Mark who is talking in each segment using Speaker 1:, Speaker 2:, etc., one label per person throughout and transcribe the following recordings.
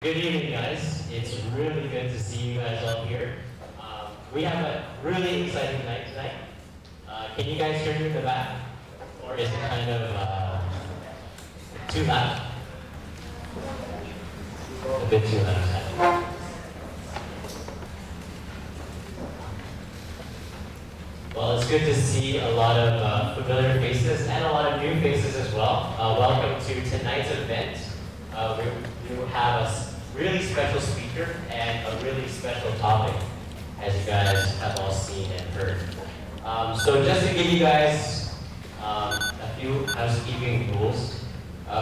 Speaker 1: Good evening, guys. It's really good to see you guys all here. We have a really exciting night tonight. Can you guys hear me in the back? Or is it kind of too loud? A bit too loud. Well, it's good to see a lot of familiar faces and a lot of new faces as well. Welcome to tonight's event. We have a really special speaker and a really special topic, as you guys have all seen and heard. So just to give you guys a few housekeeping rules.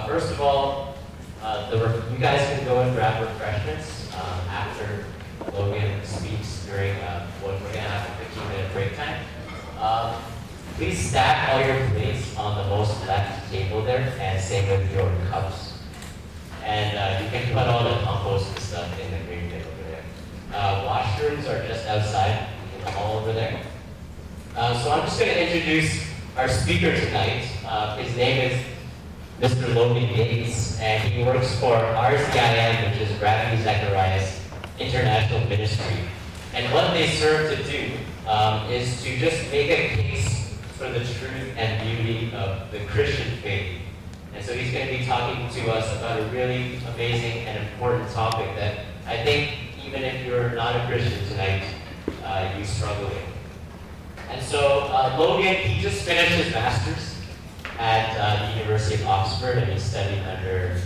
Speaker 1: First of all, you guys can go and grab refreshments after Logan speaks during what we're going to have a 15-minute break time. Please stack all your plates on the most left table there, and same with your cups. And you can put all the compost and stuff in the green bin over there. Washrooms are just outside in the hall over there. So I'm just going to introduce our speaker tonight. His name is Mr. Logan Gates, and he works for RCIM, which is Rabbi Zechariah's International Ministry. And what they serve to do is to just make a case for the truth and beauty of the Christian faith. And so he's going to be talking to us about a really amazing and important topic that I think even if you're not a Christian tonight, you struggle with. And so Logan, he just finished his master's at the University of Oxford, and he studied under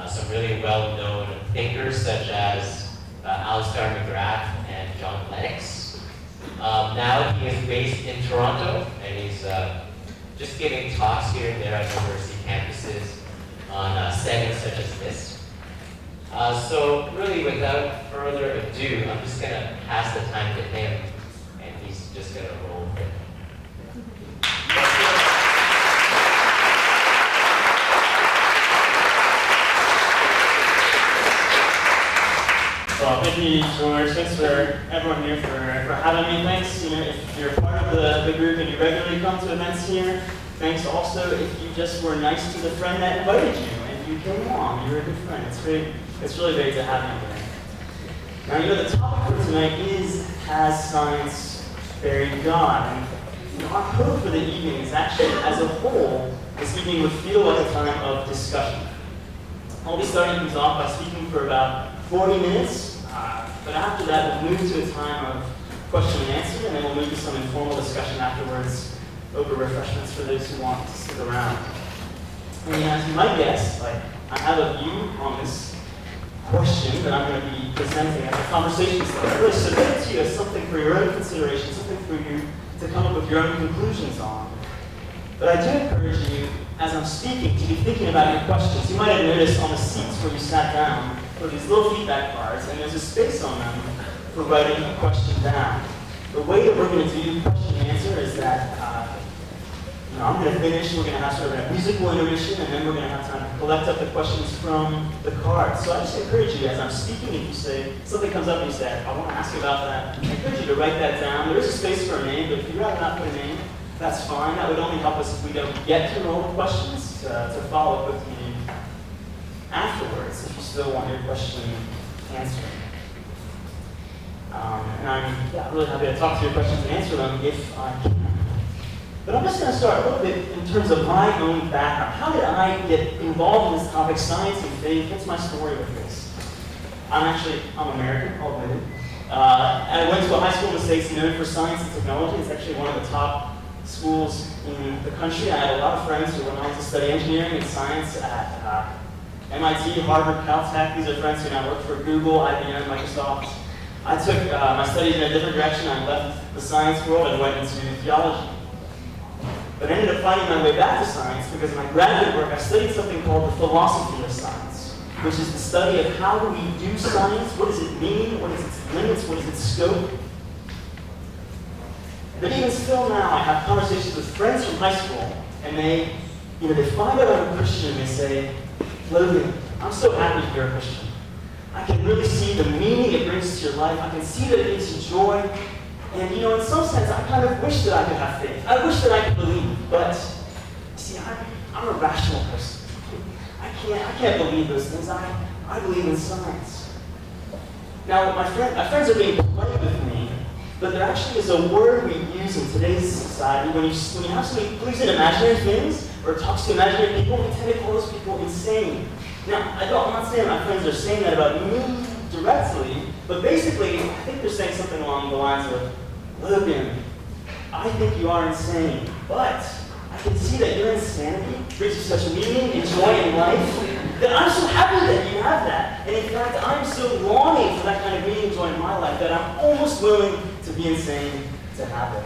Speaker 1: some really well-known thinkers such as Alistair McGrath and John Lennox. Now he is based in Toronto, and he's just giving talks here and there at university campuses on settings such as this. So really, without further ado, I'm just going to pass the time to him, and he's just going to roll with it.
Speaker 2: Well, thank you, George. Thanks for everyone here for having me. Thanks, if you're part of the group and you regularly come to events here. Thanks also if you just were nice to the friend that invited you and you came along. You're a good friend. It's great. It's really great to have you here. Now, the topic for tonight is, has science buried God? And our hope for the evening is actually, as a whole, this evening would feel like a time of discussion. I'll be starting things off by speaking for about 40 minutes. But after that, we'll move to a time of question and answer, and then we'll move to some informal discussion afterwards over refreshments for those who want to stick around. And as you might guess, I have a view on this question that I'm going to be presenting as a conversation starter. I really submit it to you as something for your own consideration, something for you to come up with your own conclusions on. But I do encourage you, as I'm speaking, to be thinking about your questions. You might have noticed on the seats where you sat down, there are these little feedback cards, and there's a space on them for writing a question down. The way that we're going to do question and answer is that I'm going to finish, we're going to have sort of a musical intermission, and then we're going to have time to collect up the questions from the cards. So I just encourage you, as I'm speaking, if you say, something comes up and you say, I want to ask you about that, I encourage you to write that down. There is a space for a name, but if you'd rather not put a name, that's fine. That would only help us if we don't get to all the questions to follow up with you afterwards, if you still want your question answered. And I'm really happy to talk to your questions and answer them if I can. But I'm just going to start a little bit in terms of my own background. How did I get involved in this topic, science and faith? What's my story with this? I'm American, I'll admit it. I went to a high school in the States known for science and technology. It's actually one of the top schools in the country. I had a lot of friends who went on to study engineering and science at MIT, Harvard, Caltech. These are friends who now work for Google, IBM, Microsoft. I took my studies in a different direction. I left the science world and went into theology. But I ended up finding my way back to science because in my graduate work I studied something called the philosophy of science, which is the study of how do we do science, what does it mean, what is its limits, what is its scope. But even still now, I have conversations with friends from high school, and they find out I'm a Christian, and they say, Logan, I'm so happy you're a Christian. I can really see the meaning it brings to your life. I can see that it gives you joy. And in some sense, I kind of wish that I could have faith. I wish that I could believe. But, see, I'm a rational person. I can't believe those things. I believe in science. Now, my friends are being polite with me, but there actually is a word we use in today's society when you have somebody believes in imaginary things or talks to imaginary people, we tend to call those people insane. Now, I'm not saying my friends are saying that about me directly, but basically, I think they're saying something along the lines of, Logan, I think you are insane, but I can see that your insanity brings you such meaning and joy in life that I'm so happy that you have that. And in fact, I'm so longing for that kind of meaning and joy in my life that I'm almost willing to be insane to have it.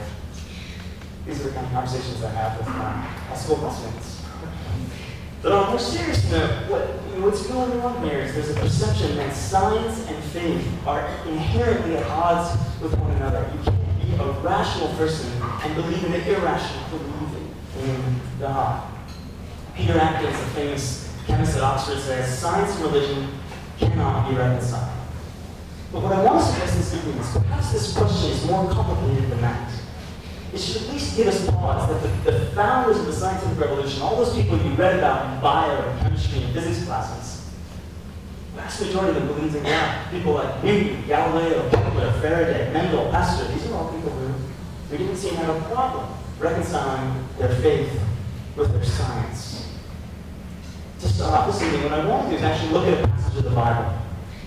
Speaker 2: These are the kind of conversations I have with my high school classmates. But on a more serious note, what's going on here is there's a perception that science and faith are inherently at odds with one another. You can't be a rational person and believe in the irrational, believing in God. Peter Atkins, a famous chemist at Oxford, says, science and religion cannot be reconciled. But what I want to suggest this evening is perhaps this question is more complicated than that. It should at least give us pause that the founders of the scientific revolution, all those people you read about in bio and chemistry and physics classes, the vast majority of them believed in God. People like Newton, Galileo, Kepler, Faraday, Mendel, Pasteur, these are all people who didn't seem to have a problem reconciling their faith with their science. To start off this evening, what I want to do is actually look at a passage of the Bible.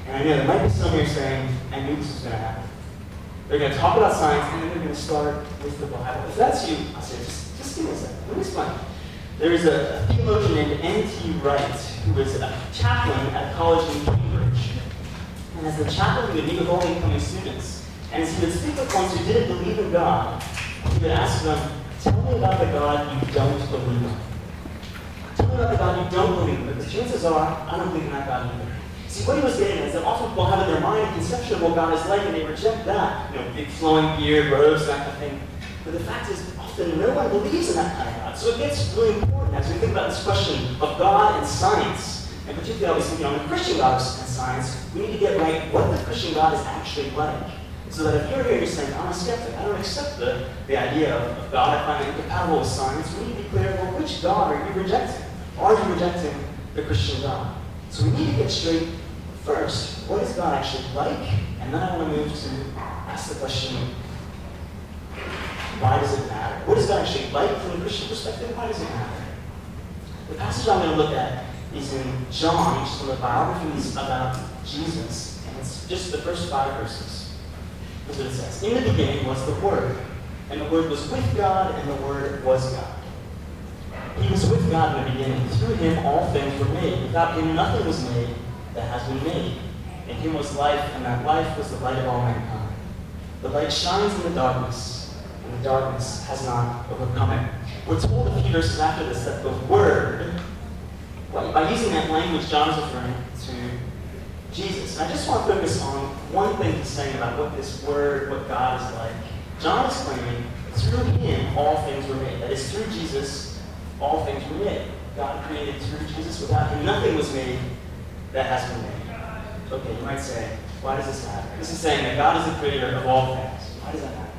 Speaker 2: And I know there might be some here saying, I knew this was going to happen. They're going to talk about science, and then they're going to start with the Bible. If that's you, I'll say, just give me a second. Let me explain. There is a theologian named N.T. Wright, who was a chaplain at a college in Cambridge. And as the chaplain, he would meet with all the incoming students. And as he would speak with ones who didn't believe in God, he would ask them, tell me about the God you don't believe in. Tell me about the God you don't believe in, because chances are, I don't believe in that God either. See, what he was getting at is that often people have in their mind a conception of what God is like, and they reject that. Big flowing beard, robes, that kind of thing. But the fact is, often no one believes in that kind of God. So it gets really important as we think about this question of God and science, and particularly speaking on the Christian God and science, we need to get right what the Christian God is actually like. So that if you're here and you're saying, I'm a skeptic, I don't accept the idea of God, I find it incompatible with science, we need to be clear, well, which God are you rejecting? Are you rejecting the Christian God? So we need to get straight first, what is God actually like? And then I want to move to ask the question, why does it matter? What is God actually like from a Christian perspective? Why does it matter? The passage I'm going to look at is in John, which is one of the biographies about Jesus, and it's just the first 5 verses. Here's what it says. In the beginning was the Word, and the Word was with God, and the Word was God. He was with God in the beginning. Through him all things were made. Without him nothing was made that has been made. In him was life, and that life was the light of all mankind. The light shines in the darkness, and the darkness has not overcome it. We're told a few verses after this that the Word, by using that language, John is referring to Jesus. And I just want to focus on one thing he's saying about what this Word, what God is like. John is claiming through him all things were made. That is, through Jesus, all things were made. God created through Jesus. Without him, nothing was made that has been made. Okay, you might say, why does this matter? This is saying that God is the creator of all things. Why does that matter?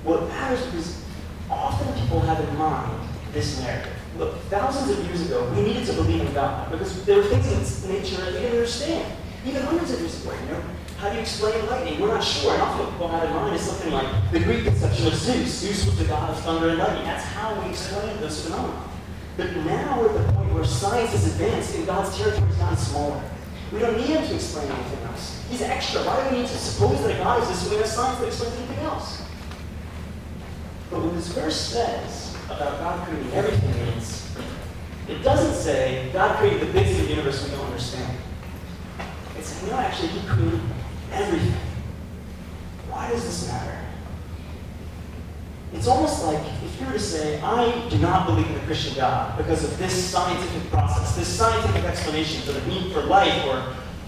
Speaker 2: Well, it matters because often people have in mind this narrative. Look, thousands of years ago, we needed to believe in God because there were things in nature that we didn't understand. Even hundreds of years ago, how do you explain lightning? We're not sure. And often what people have in mind is something like the Greek conception of Zeus. Zeus was the god of thunder and lightning. That's how we explain those phenomena. But now we're at the point where science is advanced and God's territory has gotten smaller. We don't need him to explain anything else. He's extra. Why do we need to suppose that a God exists when we have science that explains anything else? But what this verse says about God creating everything is, it doesn't say God created the bits of the universe we don't understand. It's saying, no, actually, he created everything. Why does this matter? It's almost like if you were to say, I do not believe in the Christian God because of this scientific process, this scientific explanation for the need for life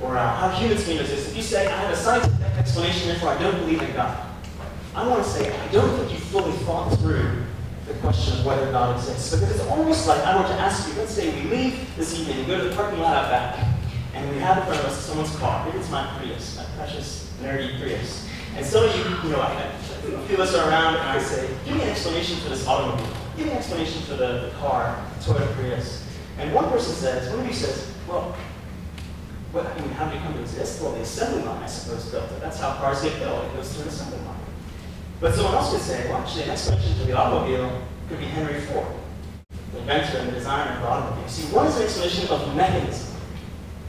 Speaker 2: or how humans came to exist. If you say, I have a scientific explanation, therefore I don't believe in God, I want to say, I don't think you fully thought through the question of whether God exists. Because it's almost like I want to ask you, let's say we leave this evening and go to the parking lot out back, and we have in front of us someone's car. Maybe it's my Prius, my precious, nerdy Prius. And some of you, a few of us are around, and I say, give me an explanation for this automobile. Give me an explanation for the car, Toyota Prius. And one person says, one of you says, well, how did it come to exist? Well, the assembly line, I suppose, built it. That's how cars get built. It goes through an assembly line. But someone else could say, well, actually, an explanation for the automobile could be Henry Ford, the inventor and the designer of the automobile. See, one is an explanation of mechanism,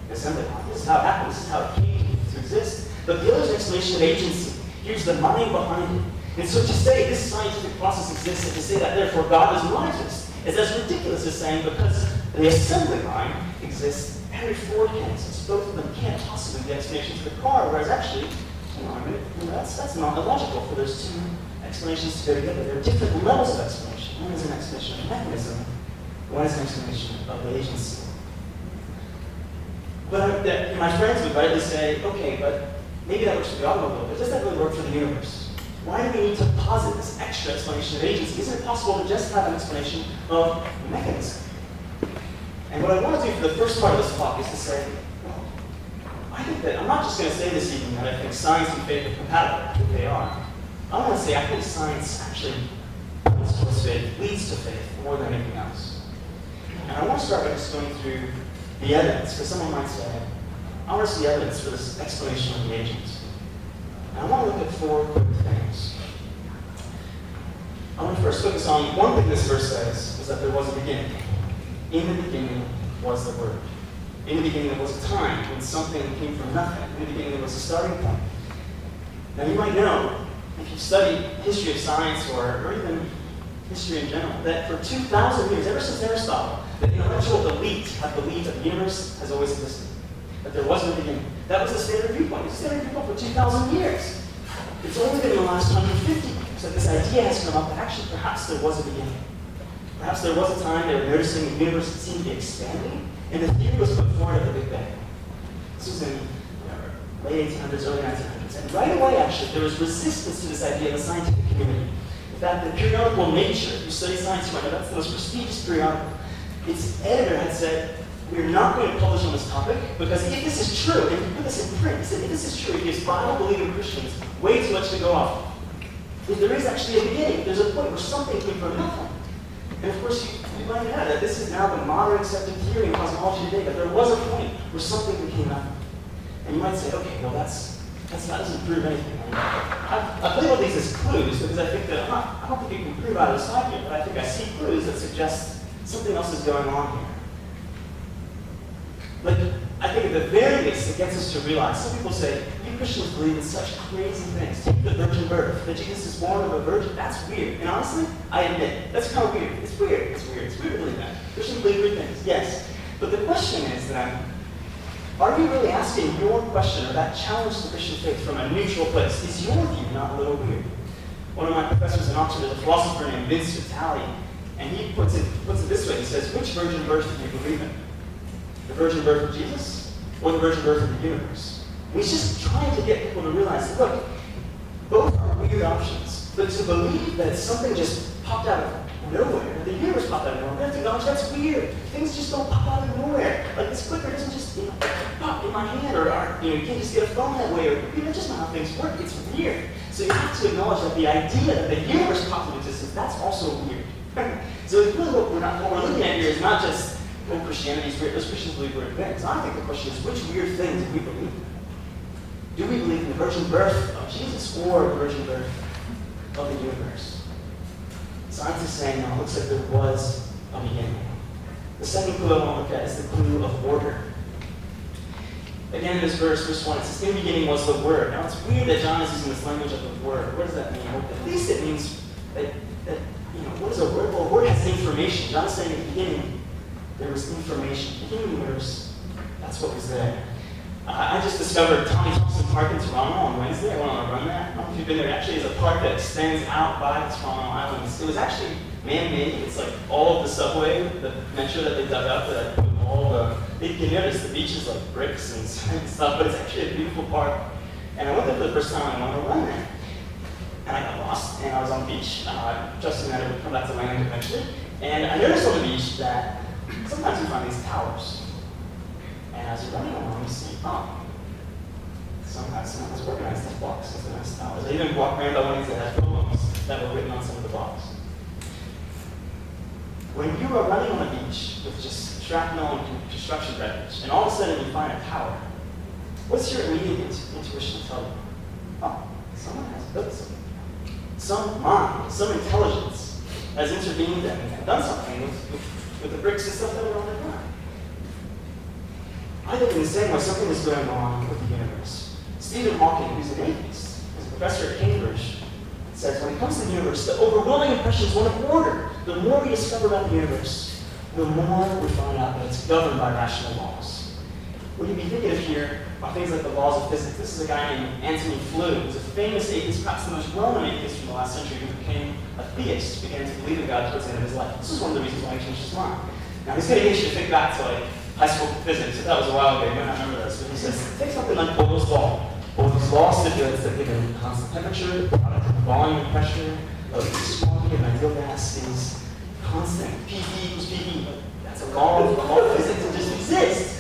Speaker 2: the assembly line. This is how it happened. This is how it came to exist. But the other is an explanation of agency. Here's the mind behind it. And so to say this scientific process exists and to say that therefore God does not exist is as ridiculous as saying because the assembly line exists, Henry Ford can exist. Both of them can't possibly be explanations for the car, whereas actually, that's not illogical, for those two explanations to go together. There are different levels of explanation. One is an explanation of mechanism, one is an explanation of agency. But my friends would rightly say, okay, but maybe that works for the automobile, but does that really work for the universe? Why do we need to posit this extra explanation of agency? Isn't it possible to just have an explanation of mechanism? And what I want to do for the first part of this talk is to say, well, I think that, I'm not just going to say this evening that I think science and faith are compatible. I think they are. I want to say I think science actually points towards faith, leads to faith more than anything else. And I want to start by just going through the evidence, because someone might say, I want to see evidence for this explanation of the agent. And I want to look at four quick things. I want to first focus on one thing this verse says, is that there was a beginning. In the beginning was the Word. In the beginning there was a time when something came from nothing. In the beginning there was a starting point. Now you might know, if you study history of science or even history in general, that for 2,000 years, ever since Aristotle, the intellectual elite have believed that the universe has always existed. That there was no beginning. That was the standard viewpoint. It's the standard viewpoint for 2,000 years. It's only been in the last 150 years that this idea has come up that actually perhaps there was a beginning. Perhaps there was a time they were noticing the universe seemed to be expanding, and the theory was put forward at the Big Bang. This was in late 1800s, early 1900s. And right away, actually, there was resistance to this idea in the scientific community. In fact, the periodical Nature, if you study science right now, that's the most prestigious periodical. Its editor had said, we're not going to publish on this topic because if this is true, and you put this in print, he said if this is true, it gives Bible-believing Christians way too much to go off of. If there is actually a beginning, there's a point where something came from nothing. And of course, you might know that this is now the modern accepted theory in cosmology today, that there was a point where something became nothing. And you might say, okay, well that doesn't prove anything. I've labeled these as clues because I think that I don't think you can prove out of sight here, but I think I see clues that suggest something else is going on here. Like, I think at the very least, it gets us to realize, some people say, you Christians believe in such crazy things. Take the virgin birth, that Jesus is born of a virgin. That's weird. And honestly, I admit, that's kind of weird. It's weird. It's weird. It's weird to believe that. Christians believe weird things, yes. But the question is then, are you really asking your question or that challenge to Christian faith from a neutral place? Is your view not a little weird? One of my professors in Oxford is a philosopher named Vince Vitale, and he puts it this way. He says, which virgin birth do you believe in? The virgin birth of Jesus or the virgin birth of the universe? And he's just trying to get people to realize, look, both are weird options. But to believe that something just popped out of nowhere, the universe popped out of nowhere, we have to acknowledge that's weird. Things just don't pop out of nowhere. Like this clicker doesn't just pop in my hand, or you can't just get a phone that way, or that's just not how things work. It's weird. So you have to acknowledge that the idea that the universe popped into existence, that's also weird. So it's really what we're looking at here is not just Christianity is weird. Those Christians believe weird things. I think the question is, which weird things do we believe in? Do we believe in the virgin birth of Jesus or the virgin birth of the universe? Science is saying, no, it looks like there was a beginning. The second clue I want to look at is the clue of order. Again, in this verse 1, it says, in the beginning was the Word. Now, it's weird that John is using this language of the Word. What does that mean? Well, at least it means that what is a word? Well, a word has information. John is saying at the beginning, there was information. In the universe, that's what was there. I just discovered Tommy Thompson Park in Toronto on Wednesday. I went on a run there. I don't know if you've been there. It actually is a park that extends out by the Toronto Islands. It was actually man-made. It's like all of the subway, the metro that they dug up, that put all the... You can notice the beach is like bricks and stuff, but it's actually a beautiful park. And I went there for the first time and I wanted to run there. And I got lost, and I was on the beach, trusting that it would come back to land eventually. And I noticed on the beach that sometimes you find these towers. And as you're running along, you see, sometimes someone has organized these blocks as the nice towers. I even walked around by ones that had poems that were written on some of the blocks. When you are running on a beach with just shrapnel and construction wreckage, and all of a sudden you find a tower, what's your immediate intuition tell you? Oh, someone has built something. Some mind, some intelligence has intervened and done something with the bricks and stuff that are on the ground. I think in the same way, something is going on with the universe. Stephen Hawking, who's an atheist, is a professor at Cambridge, says when it comes to the universe, the overwhelming impression is one of order. The more we discover about the universe, the more we find out that it's governed by rational laws. What you'd be thinking of here are things like the laws of physics. This is a guy named Antony Flew, who's a famous atheist, perhaps the most well-known atheist from the last century, who became a theist, began to believe in God towards the end of his life. This is one of the reasons why he changed his mind. Now, he's going to get you to think back to high school physics. If that was a while ago, you might not remember this, but he says, take something like Boyle's law. Boyle's law stipulates that given constant temperature, product of volume and pressure of each molecule of an ideal gas is constant. PP equals PP. That's a law of physics that just exists.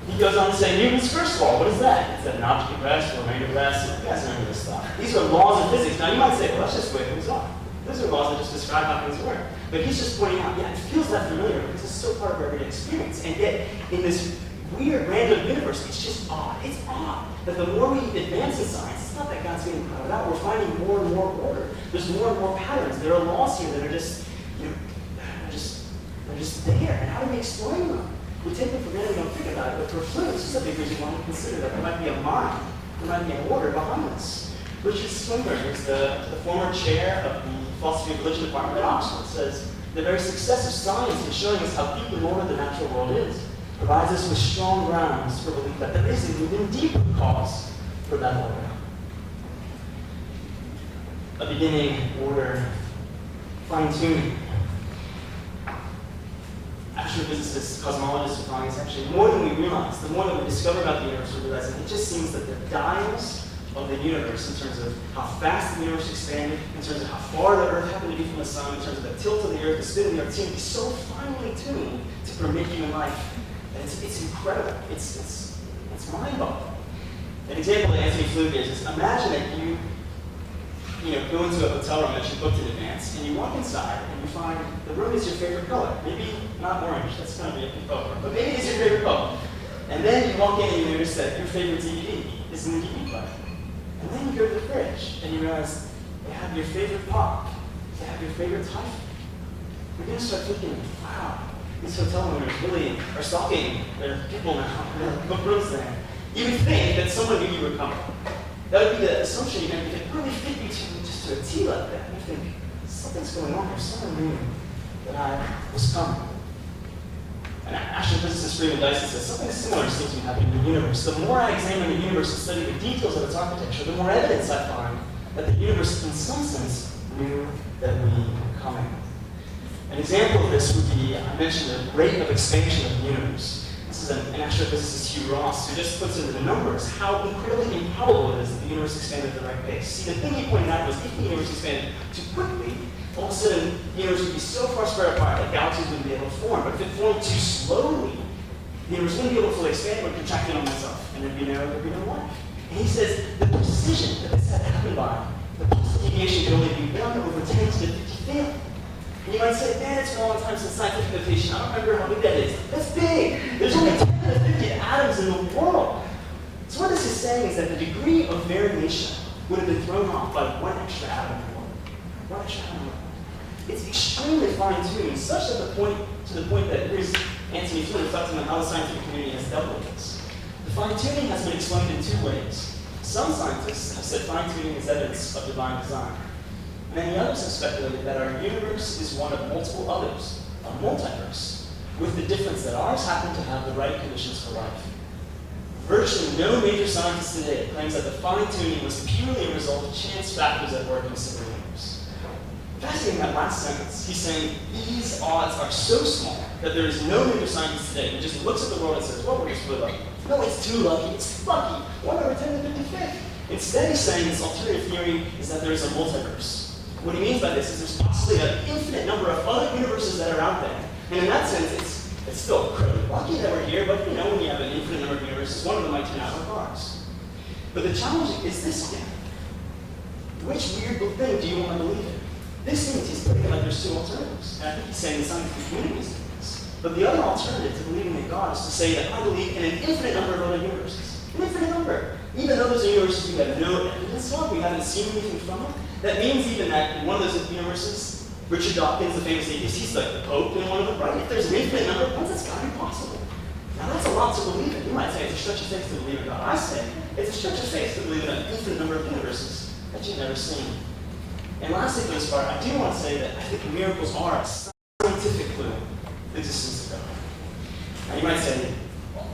Speaker 2: He goes on to say Newton's first law. What is that? It's that an object at rest will remain at rest. You guys remember this stuff. These are laws of physics. Now you might say, well, that's just the way things are. Those are laws that just describe how things work. But he's just pointing out, yeah, it feels that familiar because it's so part of our everyday experience. And yet, in this weird, random universe, it's just odd. It's odd that the more we advance in science, it's not that God's getting crowded out. We're finding more and more order. There's more and more patterns. There are laws here that are just, they're just there. And how do we explain them? We take them for granted, we don't think about it. But for Flew, this is a big reason why we consider that there might be a mind, there might be an order behind this. Richard Swinburne is the former chair of the Philosophy of Religion Department at Oxford, says, the very success of science in showing us how deeply ordered the natural world is provides us with strong grounds for belief that there is an even deeper cause for that order. A beginning, order, fine-tuning. Astrophysicists, cosmologists are finding it's actually more than we realize. The more that we discover about the universe, we realize that it just seems that the dials of the universe, in terms of how fast the universe expanded, in terms of how far the Earth happened to be from the sun, in terms of the tilt of the Earth, the spin of the Earth, seem to be so finely tuned to permit human life. And it's incredible. It's mind-boggling. An example that Antony Flew gives is imagine that you go into a hotel room that you booked in advance, and you walk inside and you find the room is your favorite color. Maybe not orange, that's going to be a pink color, but maybe it's your favorite color. And then you walk in and you notice that your favorite DVD is in the DVD player. And then you go to the fridge and you realize they have your favorite pop, they have your favorite type. You're going to start thinking, wow, these hotel owners really are stalking their people now. Book rooms there. You would think that someone knew you were coming. That would be the assumption you're going to think, really fit you just to a T like that. And you think, something's going on here. Someone knew that I was coming. And astrophysicist Freeman Dyson says something similar seems to be happening in the universe. The more I examine the universe and study the details of its architecture, the more evidence I find that the universe, in some sense, knew that we were coming. An example of this would be, I mentioned the rate of expansion of the universe. This is an astrophysicist, Hugh Ross, who just puts into the numbers how incredibly improbable it is that the universe expanded at the right pace. See, the thing he pointed out was if the universe expanded too quickly, all of a sudden, the universe would be so far spread apart that galaxies wouldn't be able to form. But if it formed too slowly, the universe wouldn't be able to fully expand, it would contract in on itself, and there'd be no life. And he says the precision that this had happened by, the possible deviation could only be 1 over 10 to the 55th. And you might say, man, it's a long time since scientific notation. I don't remember how big that is. That's big. There's only 10 to the 50 atoms in the world. So what this is saying is that the degree of variation would have been thrown off by 1 extra atom in the world. 1 extra atom in the world. It's extremely fine-tuned, such to the point that here's Antony Flew reflecting on how the scientific community has dealt with this. The fine-tuning has been explained in 2 ways. Some scientists have said fine-tuning is evidence of divine design. Many others have speculated that our universe is one of multiple others, a multiverse, with the difference that ours happen to have the right conditions for life. Virtually no major scientist today claims that the fine-tuning was purely a result of chance factors at work in a single universe. Fascinating that last sentence. He's saying these odds are so small that there is no major scientist today who just looks at the world and says, well, we're just really lucky. No, it's too lucky. It's lucky. 1 over 10 to the 55th. Instead, he's saying this alternative theory is that there is a multiverse. What he means by this is there's possibly an infinite number of other universes that are out there. And in that sense, it's still incredibly lucky that we're here, but when you have an infinite number of universes, one of them might turn out like ours. But the challenge is this again. Which weird thing do you want to believe in? This means he's putting it like there's 2 alternatives. And I think he's saying the scientific community is doing this. But the other alternative to believing in God is to say that I believe in an infinite number of other universes. An infinite number. Even though those are universes we have no evidence of, we haven't seen anything from them, that means even that in one of those universes, Richard Dawkins, the famous atheist, he's like the Pope in one of them, right? If there's an infinite number of ones, that's got to be possible. Now that's a lot to believe in. You might say it's a stretch of faith to believe in God. I say it's a stretch of faith to believe in an infinite number of universes that you've never seen. And lastly for this part, I do want to say that I think miracles are a scientific clue to the existence of God. Now you might say,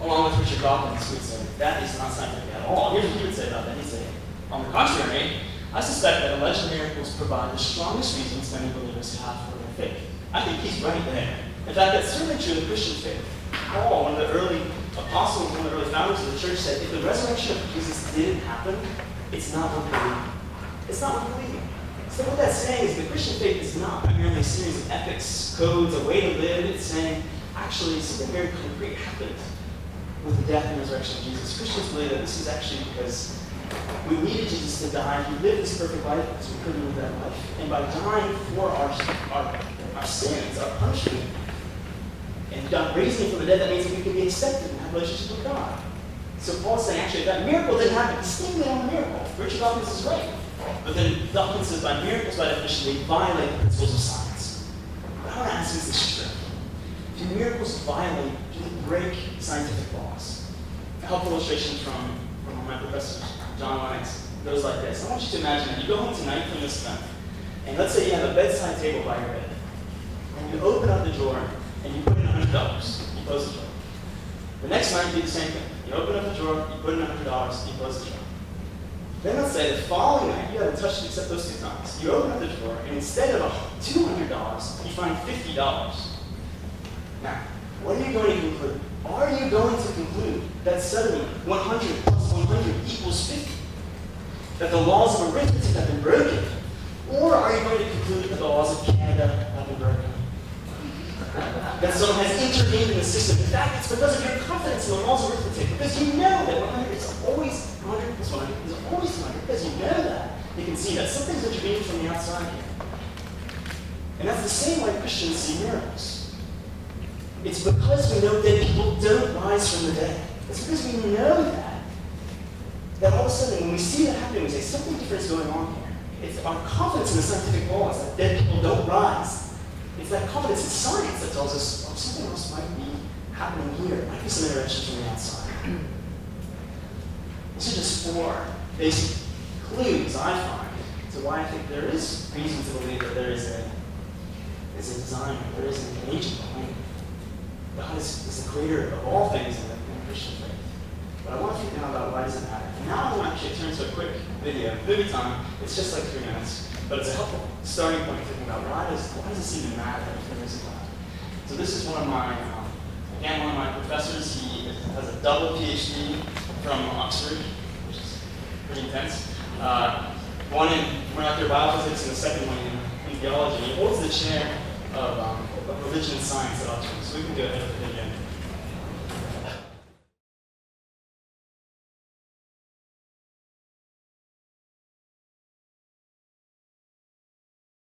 Speaker 2: along with Richard Dawkins, who would say, that is not scientific at all. Here's what he would say about that. He'd say, on the contrary, I suspect that alleged miracles provide the strongest reasons many believers have for their faith. I think he's right there. In fact, that's certainly true of the Christian faith. Paul, one of the early apostles, one of the early founders of the church, said, if the resurrection of Jesus didn't happen, it's not worth believing. It's not worth believing. So what that's saying is the Christian faith is not primarily a series of ethics, codes, a way to live. It's saying, actually, something very concrete happened with the death and resurrection of Jesus. Christians believe that this is actually because we needed Jesus to die. He lived this perfect life because we couldn't live that life. And by dying for our sins, our punishment, and God raising him from the dead, that means that we can be accepted and have a relationship with God. So Paul's saying, actually, if that miracle didn't happen, distinctly on the miracle. Richard Dawkins is right. But then Dawkins says, by miracles, by definition, they violate the principles of science. But I want to ask, is this true? Do miracles violate, do they break scientific laws? A helpful illustration from one of my professors, John Lennox, goes like this. I want you to imagine that you go home tonight from this event, and let's say you have a bedside table by your bed, and you open up the drawer, and you put in $100. You close the drawer. The next night, you do the same thing. You open up the drawer, you put in $100, you close the drawer. Then let's say the following night, you haven't touched it except those 2 times. You open up the drawer, and instead of $200, you find $50. Now, what are you going to conclude? Are you going to conclude that suddenly 100 plus 100 equals 50? That the laws of arithmetic have been broken? Or are you going to conclude that the laws of Canada have been broken? That someone has intervened in the system. In fact, it's because of your confidence in the laws of arithmetic. Because you know that 100 is always 100 plus 100 is always 100. Because you know that. You can see that something's intervening from the outside here. And that's the same way Christians see miracles. It's because we know that people don't rise from the dead. It's because we know that all of a sudden, when we see that happening, we say, something different is going on here. It's our confidence in the scientific laws that dead people don't rise. It's that confidence in science that tells us, oh, something else might be happening here. Might be some intervention from the outside. These are just 4 basic clues I find to why I think there is reason to believe that there is a design, there is an agent behind it. God is the creator of all things in the Christian faith. But I want you to think about why does it matter. And now I want to actually turn to a quick video. Movie time. It's just like 3 minutes. But it's a helpful starting point thinking about why does this even matter if there is a God? So this is one of my professors. He has a double PhD from Oxford, which is pretty intense. One in molecular biophysics and the second one in theology. He holds the chair of religion and science at Oxford. So we can go ahead with the video.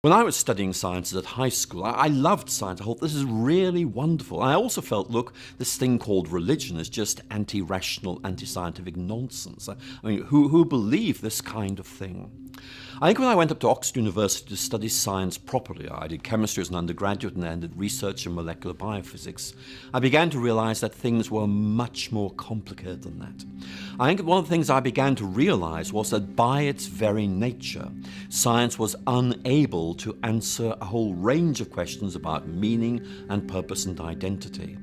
Speaker 3: When I was studying sciences at high school, I loved science. I thought this is really wonderful. I also felt, look, this thing called religion is just anti-rational, anti-scientific nonsense. I mean, who believe this kind of thing? I think when I went up to Oxford University to study science properly, I did chemistry as an undergraduate and then did research in molecular biophysics, I began to realize that things were much more complicated than that. I think one of the things I began to realize was that by its very nature, science was unable to answer a whole range of questions about meaning and purpose and identity.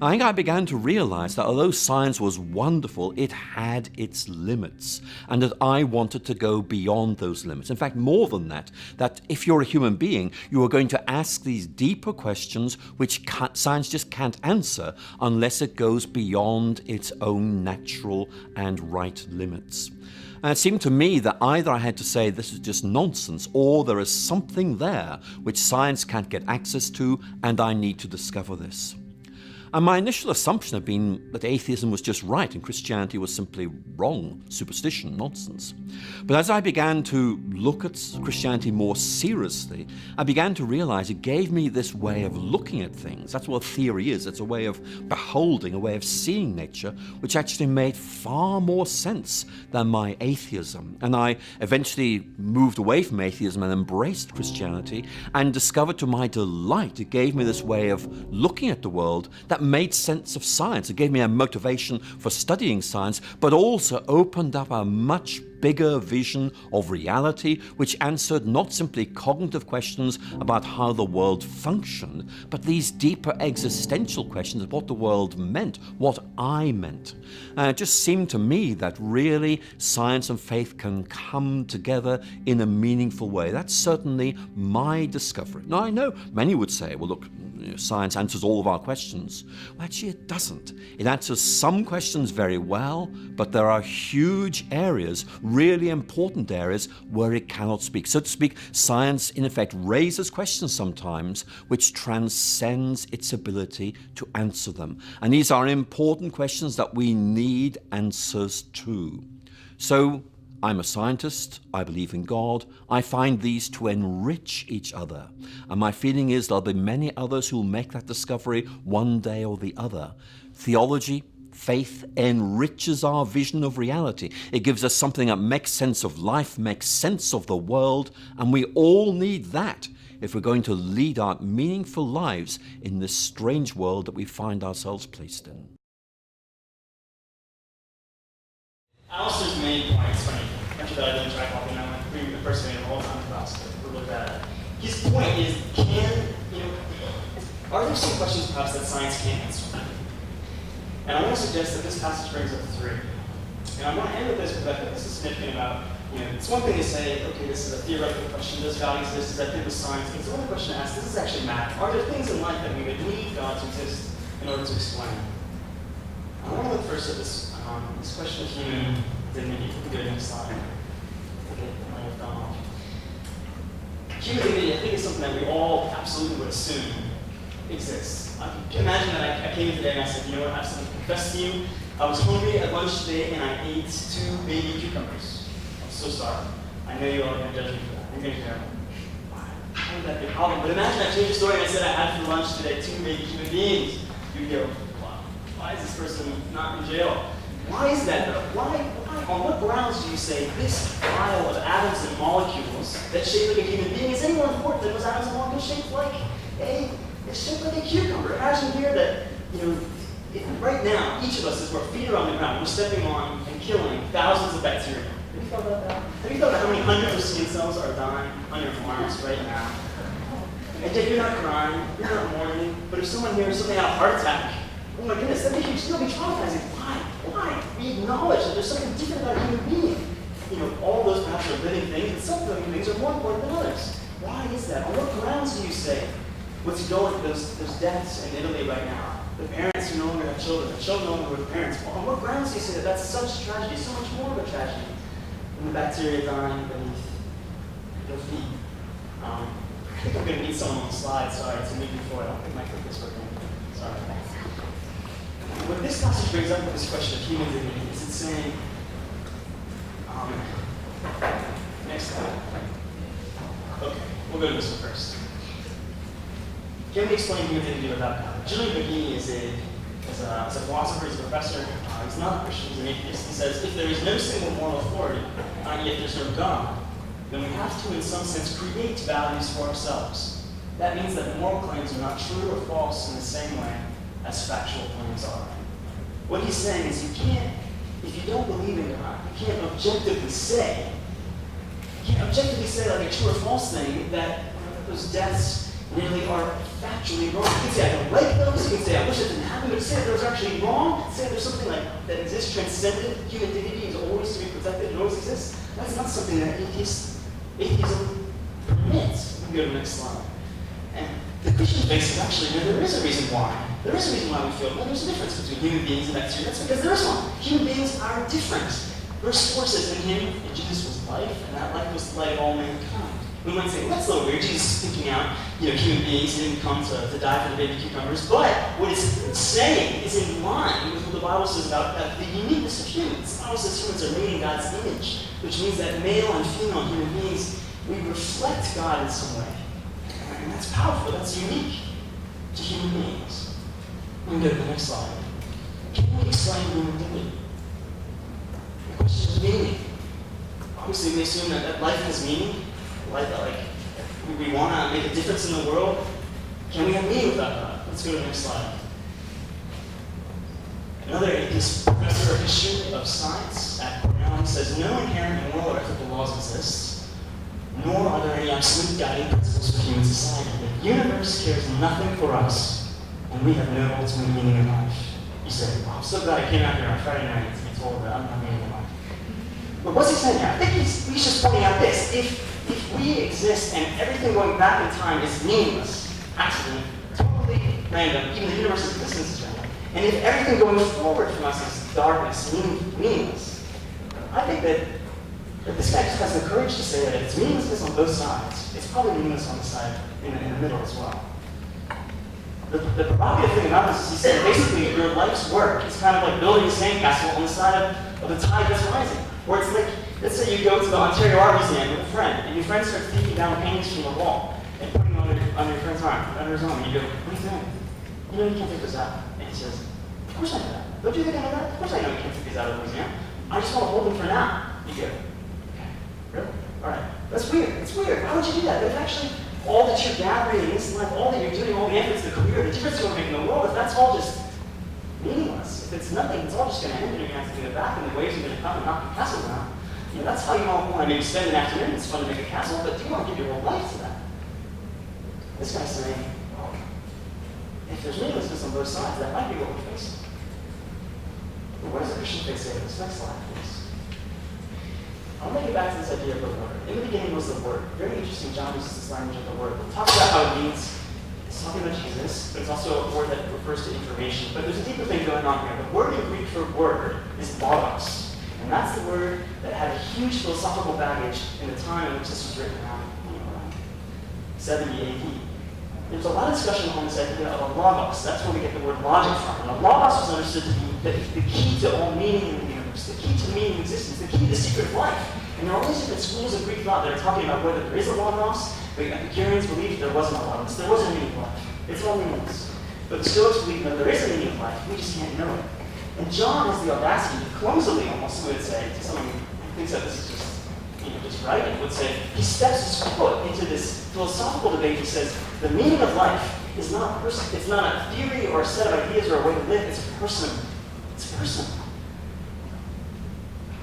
Speaker 3: I think I began to realize that although science was wonderful, it had its limits, and that I wanted to go beyond those limits. In fact, more than that if you're a human being, you are going to ask these deeper questions which science just can't answer unless it goes beyond its own natural and right limits. And it seemed to me that either I had to say this is just nonsense, or there is something there which science can't get access to, and I need to discover this. And my initial assumption had been that atheism was just right and Christianity was simply wrong, superstition, nonsense. But as I began to look at Christianity more seriously, I began to realize it gave me this way of looking at things. That's what theory is. It's a way of beholding, a way of seeing nature, which actually made far more sense than my atheism. And I eventually moved away from atheism and embraced Christianity and discovered to my delight it gave me this way of looking at the world that made sense of science. It gave me a motivation for studying science, but also opened up a much bigger vision of reality, which answered not simply cognitive questions about how the world functioned, but these deeper existential questions of what the world meant, what I meant. And it just seemed to me that really science and faith can come together in a meaningful way. That's certainly my discovery. Now, I know many would say, well, look, science answers all of our questions. Well, actually, it doesn't. It answers some questions very well, but there are huge areas, really important areas, where it cannot speak. So to speak, science, in effect, raises questions sometimes which transcends its ability to answer them. And these are important questions that we need answers to. So I'm a scientist, I believe in God, I find these to enrich each other. And my feeling is there'll be many others who will make that discovery one day or the other. Theology, faith enriches our vision of reality. It gives us something that makes sense of life, makes sense of the world, and we all need that if we're going to lead our meaningful lives in this strange world that we find ourselves placed in.
Speaker 2: Alistair's main point is funny. After that, I didn't try walking that one. We impersonated all the time in class. We looked at it. His point is, are there some questions perhaps that science can't answer? And I want to suggest that this passage brings up three. And I want to end with this because I think this is significant about, it's one thing to say, okay, this is a theoretical question, does God exist, does that fit with science? It's another question to ask, does this actually matter? Are there things in life that we would need God to exist in order to explain? I want to look first at this question of human dignity. We can go to the next slide. Okay, I might have gone off. Human dignity, I think, is something that we all absolutely would assume exists. Imagine that I came in today and I said, you know what, I have something to confess to you. I was hungry at lunch today and I ate 2 baby cucumbers. I'm so sorry. I know you're all going to judge me for that. You're going to care. How would that be a problem? But imagine I changed the story and I said I had for lunch today 2 baby human beings. You'd go, wow, why is this person not in jail? Why is that though? Why? On what grounds do you say this pile of atoms and molecules that shape like a human being is any more important than those atoms and molecules shaped like a cucumber? Imagine here that, right now, each of us, as our feet are on the ground, we're stepping on and killing thousands of bacteria. Have you thought about that? Have you thought about how many hundreds of skin cells are dying on your arms right now? And yet you're not crying, you're not mourning, but if someone here suddenly had a heart attack, oh my goodness, that'd be huge. Still be traumatizing. Why? We acknowledge that there's something different about a human being. All those perhaps are living things, and some living things are more important than others. Why is that? On what grounds do you say what's going on those deaths in Italy right now? The parents who no longer have children, the children no longer have parents. On what grounds do you say that that's such a tragedy, so much more of a tragedy than the bacteria dying beneath their feet? I think I'm going to need someone on the slide. Sorry, it's a new before. I don't think my clip is working. Sorry. What this passage brings up with this question of human dignity is it's saying, next slide. Okay, we'll go to this one first. Can we explain human dignity without God? Julian Baggini is a philosopher, he's a professor. He's not a Christian, he's an atheist. He says, if there is no single moral authority, and yet there's no God, then we have to, in some sense, create values for ourselves. That means that moral claims are not true or false in the same way as factual claims are. What he's saying is if you don't believe in God, you can't objectively say like a true or false thing that those deaths really are factually wrong. You can say I don't like those, you can say I wish it didn't happen, but to say that those are actually wrong, to say there's something like that exists, transcendent, human dignity is always to be protected and always exists, that's not something that atheism permits. We can go to the next slide. And the Christian faith is actually, there is a reason why. There is a reason why we feel, there's a difference between human beings and bacteria. That's because there is one. Human beings are different. Verse 4 says, in him, and Jesus was life, and that life was the light of all mankind. We might say, well, that's a little weird. Jesus is picking out, human beings. He didn't come to die for the baby cucumbers. But what it's saying is in line with what the Bible says about the uniqueness of humans. The Bible says humans are made in God's image, which means that male and female human beings, we reflect God in some way. And that's powerful. That's unique to human beings. We can go to the next slide. Can we explain human dignity? The question is meaning. Obviously, we assume that life has meaning. Life that, we want to make a difference in the world. Can we have meaning without God? Let's go to the next slide. Another atheist professor of history of science at Cornell says, no inherent moral or ethical laws exist, nor are there any absolute guiding principles for human society. The universe cares nothing for us, and we have no ultimate meaning in life. You say, well, I'm so glad I came out here on Friday night to be told that I'm not meaning in life. But what's he saying here? I think he's just pointing out this. If we exist and everything going back in time is meaningless, accident, totally random, even the universe's existence is random, and if everything going forward from us is darkness, meaningless, I think that this guy just has the courage to say that if it's meaninglessness on both sides, it's probably meaningless on the side in the middle as well. The provocative thing about this is he said basically your life's work is kind of like building a sandcastle on the side of the tide that's rising. Or it's like, let's say you go to the Ontario Art Museum with a friend, and your friend starts taking down paintings from the wall and putting them on your friend's arm, under his arm, and you go, what are you doing? You know you can't take this out. And he says, of course I know that. Don't you think I know that? Of course I know you can't take these out of the museum. I just want to hold them for now. You go, okay, really? All right. That's weird. It's weird. Why would you do that? If actually all that you're gathering in this life, all that you're doing, all the efforts, the career, the difference you're making in the world, if that's all just meaningless, if it's nothing, it's all just going to end, and you're going to have to give it back, and the waves are going to come and knock the castle down. That's how you want to maybe spend an afternoon. It's fun to make a castle, but do you want to give your whole life to that? This guy's saying, well, if there's meaninglessness on both sides, that might be what we're facing. But what does the Christian faith say? This next slide, please. I'll make it back to this idea of the word. In the beginning was the word. Very interesting. John uses this language of the word. We'll talk about how it means. It's talking about Jesus, but it's also a word that refers to information. But there's a deeper thing going on here. The word in Greek for word is logos. And that's the word that had a huge philosophical baggage in the time in which this was written around 70 AD. There's a lot of discussion on this idea of a logos. That's where we get the word logic from. And a logos was understood to be the key to all meaning in the universe, the key to meaning in existence, the key to the secret of life. And there are all these different schools of Greek thought that are talking about whether there is a logos. The Epicureans believe there wasn't a logos. There wasn't a meaning of life. It's all meaningless. But the Stoics believe that there is a meaning of life. We just can't know it. And John has the audacity, clumsily almost, we would say, to someone who thinks that this is just writing, would say, he steps his foot into this philosophical debate. He says, the meaning of life is not a person, it's not a theory or a set of ideas or a way to live, it's a person. It's a person.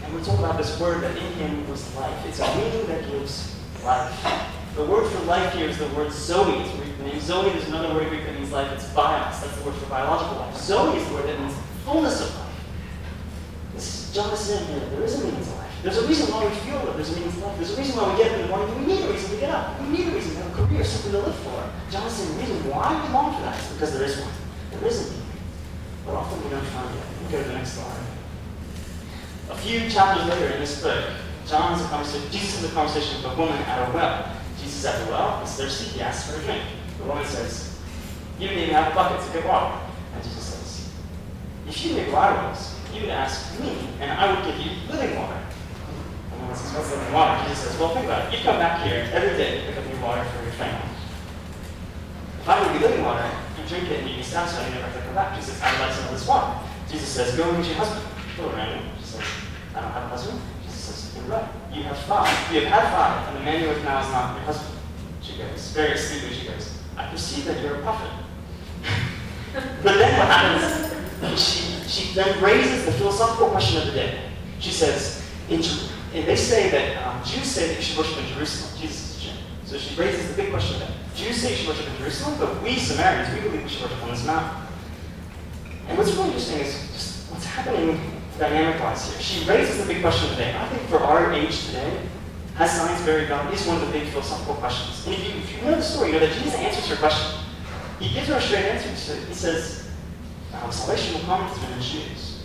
Speaker 2: And we're talking about this word that in him was life. It's a meaning that gives life. The word for life here is the word zoe. It's Greek name. Zoe, there's another word in Greek that means life. It's bios. That's the word for biological life. Zoe is the word that means fullness of life. John is saying here, there is a meaning to life. There's a reason why we feel that there's a meaning to life. There's a reason why we get up in the morning. We need a reason to get up. We need a reason to have a career, something to live for. John is saying the reason why we long for that is because there is one. There is a meaning. But often we don't find it. We go to the next slide. A few chapters later in this book, Jesus has a conversation with a woman at a well. Jesus is at the well, he's thirsty, he asks for a drink. The woman says, you didn't even have buckets to get water. And Jesus says, if you make water wells, you would ask me, and I would give you living water. And the woman says, what's living water? Jesus says, well, think about it. You come back here every day to pick up new water for your family. If I would be living water, you drink it and you'd be satisfied, you never have to come back. Jesus says, I would like some of this water. Jesus says, go and meet your husband. A little random. She says, I don't have a husband. Jesus says, you're right. You have 5. You have had 5, and the man you're with now is not your husband. She goes, very astutely, she goes, I perceive that you're a prophet. But then what happens? She then raises the philosophical question of the day. She says, and they say that Jews say that you should worship in Jerusalem. Jesus is a Jew. So she raises the big question of that. Jews say you should worship in Jerusalem, but we Samaritans, we believe we should worship on this mountain. And what's really interesting is just what's happening dynamic-wise here. She raises the big question of the day. I think for our age today, has science buried God? Is one of the big philosophical questions. And if you know the story, you know that Jesus answers her question. He gives her a straight answer. He says, salvation will come through the Jews.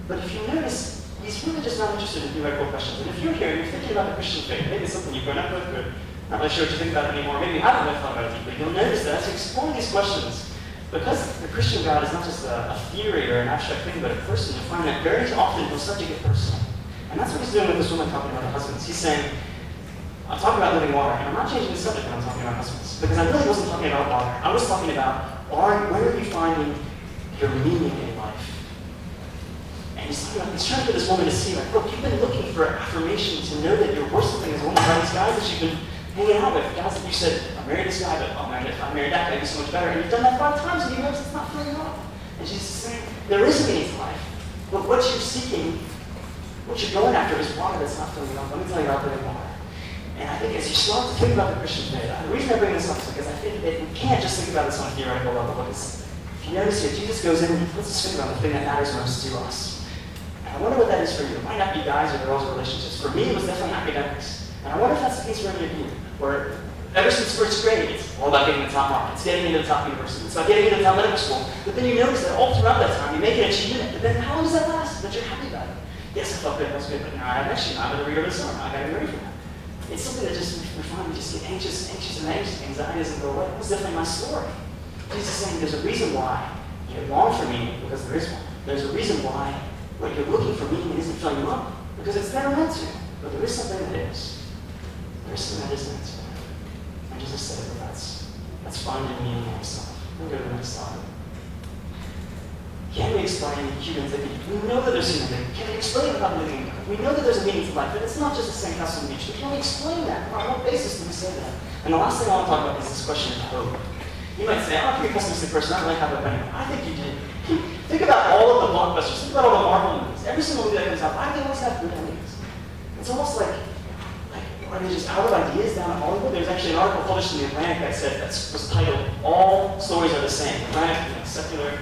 Speaker 2: But if you notice, he's really just not interested in theoretical questions. And if you're here and you're thinking about the Christian faith, maybe it's something you've grown up with, or not really sure what you think about it anymore, maybe you haven't really thought about it deeply, you'll notice that as you explore these questions, because the Christian God is not just a theory or an abstract thing, but a person, you'll find that very often he'll start to get personal. And that's what he's doing with this woman talking about her husbands. He's saying, I'm talking about living water, and I'm not changing the subject when I'm talking about husbands, because I really wasn't talking about water. I was talking about, where are you finding your meaning in life? And he's trying to get this woman to see, like, look, you've been looking for affirmation to know that you're worth something as one of the brightest guys that you've been hanging out with. Guys that you said, I married this guy, but oh man, if I married that guy, it'd be so much better. And you've done that 5 times, and you notice it's not filling you up. And she's saying, there is a meaning to life, but what you're seeking, what you're going after is water that's not filling you up. Let me tell you about living water. And I think as you start to think about the Christian faith, the reason I bring this up is because I think that we can't just think about this on a theoretical level. Because if you notice here, Jesus goes in and he puts his finger on the thing that matters most to us. And I wonder what that is for you. It might not be guys or girls' relationships. For me, it was definitely academics. And I wonder if that's the case for any of you, where ever since first grade, it's all about getting the top mark. It's getting into the top university. It's about getting into the top medical school. But then you notice that all throughout that time, you make an achievement. But then how long does that last? That you're happy about it. Yes, I felt good. That was good. But now I have next year. I'm going to read over the summer. I got to be ready for that. It's something that just, we find we just get anxious. Anxiety doesn't go away. That was definitely my story. Jesus is saying there's a reason why you long for meaning, because there is one. There's a reason why what you're looking for meaning isn't filling you up, because it's never meant to. But there is something that is. There is something that is meant to. And Jesus said that that's finding meaning in himself. We'll go to the next slide. Can we explain human thinking? We know that there's human thinking. Can we explain about living? We know that there's a meaning to life, but it's not just a sandcastle on the beach. But can we explain that? On what basis do we say that? And the last thing I want to talk about is this question of hope. You might say, I'm a pretty pessimistic person. I don't really have hope anymore. I think you did. Think about all of the blockbusters. Think about all the Marvel movies. Every single movie that comes out, why do they always have good endings? It's almost like are they just out of ideas down in Hollywood? There's actually an article published in the Atlantic that said was titled "All Stories Are the Same." Atlantic, secular,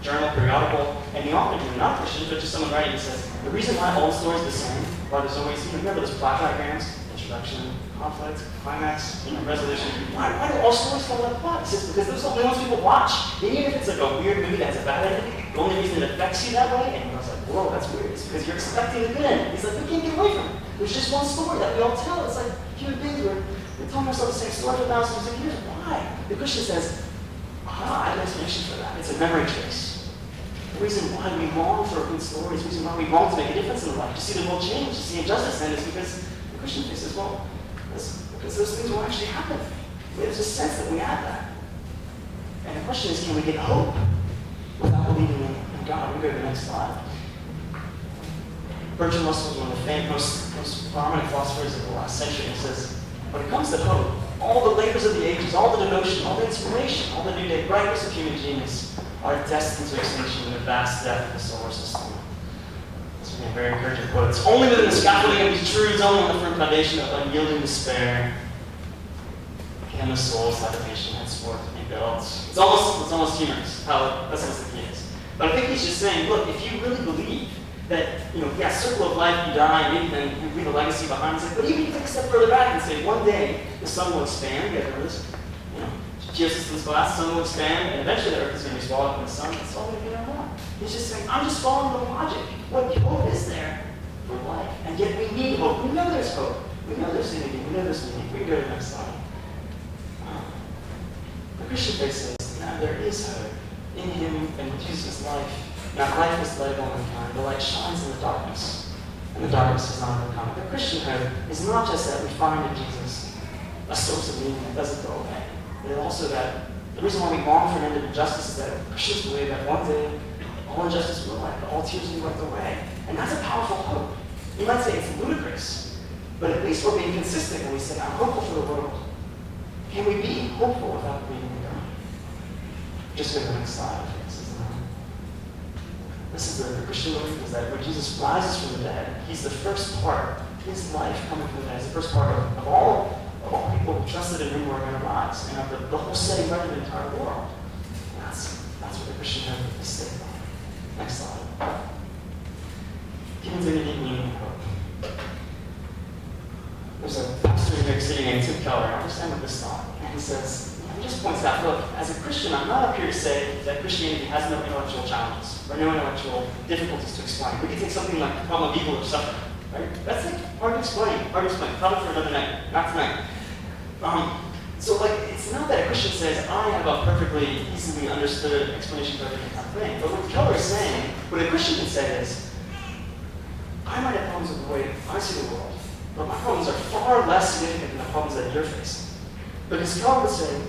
Speaker 2: journal, periodical, and the author, not Christian, but just someone writing, says the reason why all stories are the same, why there's always, remember those plot diagrams, introduction, conflict, climax, resolution. Why do all stories follow that plot? He says because those are the only ones people watch. And even if it's like a weird movie that's a bad ending, the only reason it affects you that way, and I was like, whoa, that's weird, is because you're expecting the good ending. He's like, we can't get away from it. There's just one story that we all tell. It's like human beings, we're telling ourselves the same story for thousands of years. Why? The Christian says, I have an explanation for that. It's a memory trace. The reason why we long for good stories, the reason why we long to make a difference in life, to see the world change, to see injustice end, is because the Christian faith says, well, because those things will actually happen. There's a sense that we have that. And the question is, can we get hope without believing in God? We go to the next slide. Bertrand Russell is one of the most prominent philosophers of the last century. He says, when it comes to hope, all the labors of the ages, all the devotion, all the inspiration, all the new day brightness of human genius are destined to extinction in the vast depth of the solar system. This would be a very encouraging quote. It's only within the scaffolding of these truths, only on the firm foundation of unyielding despair, can the soul's habitation henceforth be built. It's almost humorous how pessimistic he is. But I think he's just saying, look, if you really believe that, circle of life, you die, maybe then you leave a legacy behind. It's like, but even if you take a step further back and say, one day the sun will expand, you guys remember this? Geosystem's glass, the sun will expand, and eventually the earth is going to be swallowed up in the sun. It's all going to be no more. He's just saying, I'm just following the logic. What hope is there for life? And yet we need hope. We know there's hope. We know there's unity. We know there's meaning. We can go to the next slide. The Christian faith says, now there is hope in him and with Jesus' life. Now life is light of all mankind. The light shines in the darkness, and the darkness is not overcome. The Christian hope is not just that we find in Jesus a source of meaning that doesn't go away, but also that the reason why we long for an end of injustice is that Christians believe that one day all injustice will end, all tears will be wiped away. And that's a powerful hope. You might say it's ludicrous, but at least we're being consistent when we say, I'm hopeful for the world. Can we be hopeful without believing in God? Just go to the next slide. This is the Christian belief, is that when Jesus rises from the dead, he's the first part, his life coming from the dead is the first part of all people who trusted in him who are going to rise, and of the whole setting right of the entire world. And that's what the Christian hope is stated on. Next slide. Human dignity, meaning, and hope. There's a pastor in New York City named Tim Keller, and I understand with this thought, and he says, And he just points out, look, as a Christian, I'm not up here to say that Christianity has no intellectual challenges or no intellectual difficulties to explain. We could take something like the problem of evil or suffering, right? That's like hard to explain, probably for another night, not tonight. So like, it's not that a Christian says, I have a perfectly easily understood explanation for every kind of thing. But what Keller is saying, what a Christian can say is, I might have problems with the way I see the world, but my problems are far less significant than the problems that you're facing. Because Keller would say,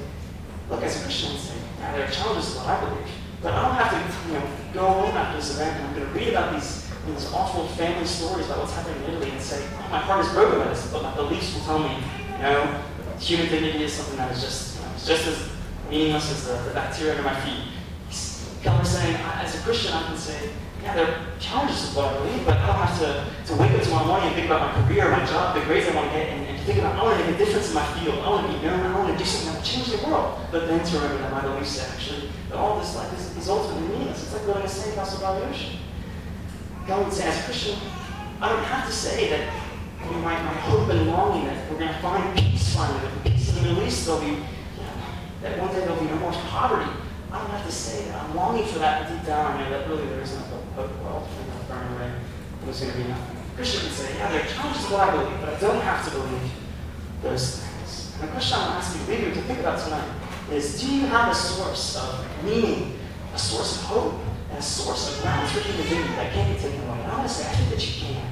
Speaker 2: look, as a Christian, I would say, yeah, there are challenges to what I believe, but I don't have to, go home after this event and I'm going to read about these awful family stories about what's happening in Italy and say, oh, my heart is broken by this, but my beliefs will tell me, human dignity is something that is just as meaningless as the bacteria under my feet. Keller's saying, as a Christian, I can say, yeah, there are challenges to what I believe, but I don't have to wake up tomorrow morning and think about my career, my job, the grades I want to get, and think about, I want to make a difference in my field, I want to be known, I want to do something that will change the world. But then to remember that my beliefs actually, that all this life is ultimately meaningless. It's like building a sandcastle by the ocean. God would say, as a Christian, I don't have to say that my hope and longing that we're going to find peace finally, that the peace in the Middle East, there'll be, that one day there'll be no more poverty. I don't have to say that I'm longing for that, but deep down I know that really there isn't a hope world going to burn away. There's going to be nothing. A Christian can say, yeah, there are challenges to what I believe, but I don't have to believe those things. And the question I want to ask you, leave you to think about tonight is, do you have a source of meaning, a source of hope, and a source of grounds for human dignity that can't be taken away? And I want to say, I think that you can.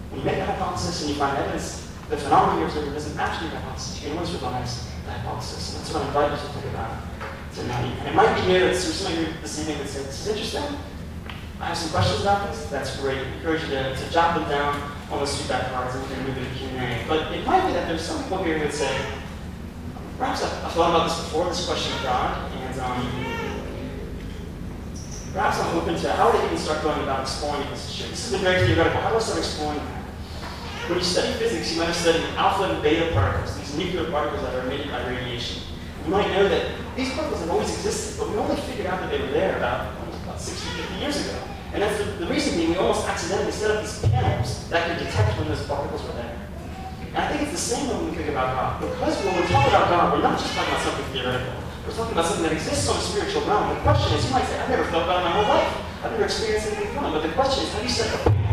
Speaker 2: When you make a hypothesis and you find evidence, the phenomenon you're observing doesn't match your hypothesis. You can always revise the hypothesis. And that's what I invite you to think about tonight. And it might be here that some of you this evening would say, this is interesting. I have some questions about this. That's great. I encourage you to jot them down on those feedback cards and we can move into Q&A. But it might be that there's some people here who would say, perhaps I've thought about this before, this question of God, and perhaps I'm open to how would I even start going about exploring this issue. This has been very theoretical. How do I start exploring that? When you study physics, you might have studied alpha and beta particles, these nuclear particles that are emitted by radiation. You might know that these particles have always existed, but we only figured out that they were there about 60, 50 years ago. And that's the reason being we almost accidentally set up these panels that could detect when those particles were there. And I think it's the same when we think about God. Because when we talk about God, we're not just talking about something theoretical. We're talking about something that exists on a spiritual realm. The question is, you might say, I've never felt God in my whole life. I've never experienced anything from him. But the question is, have you set up a panel?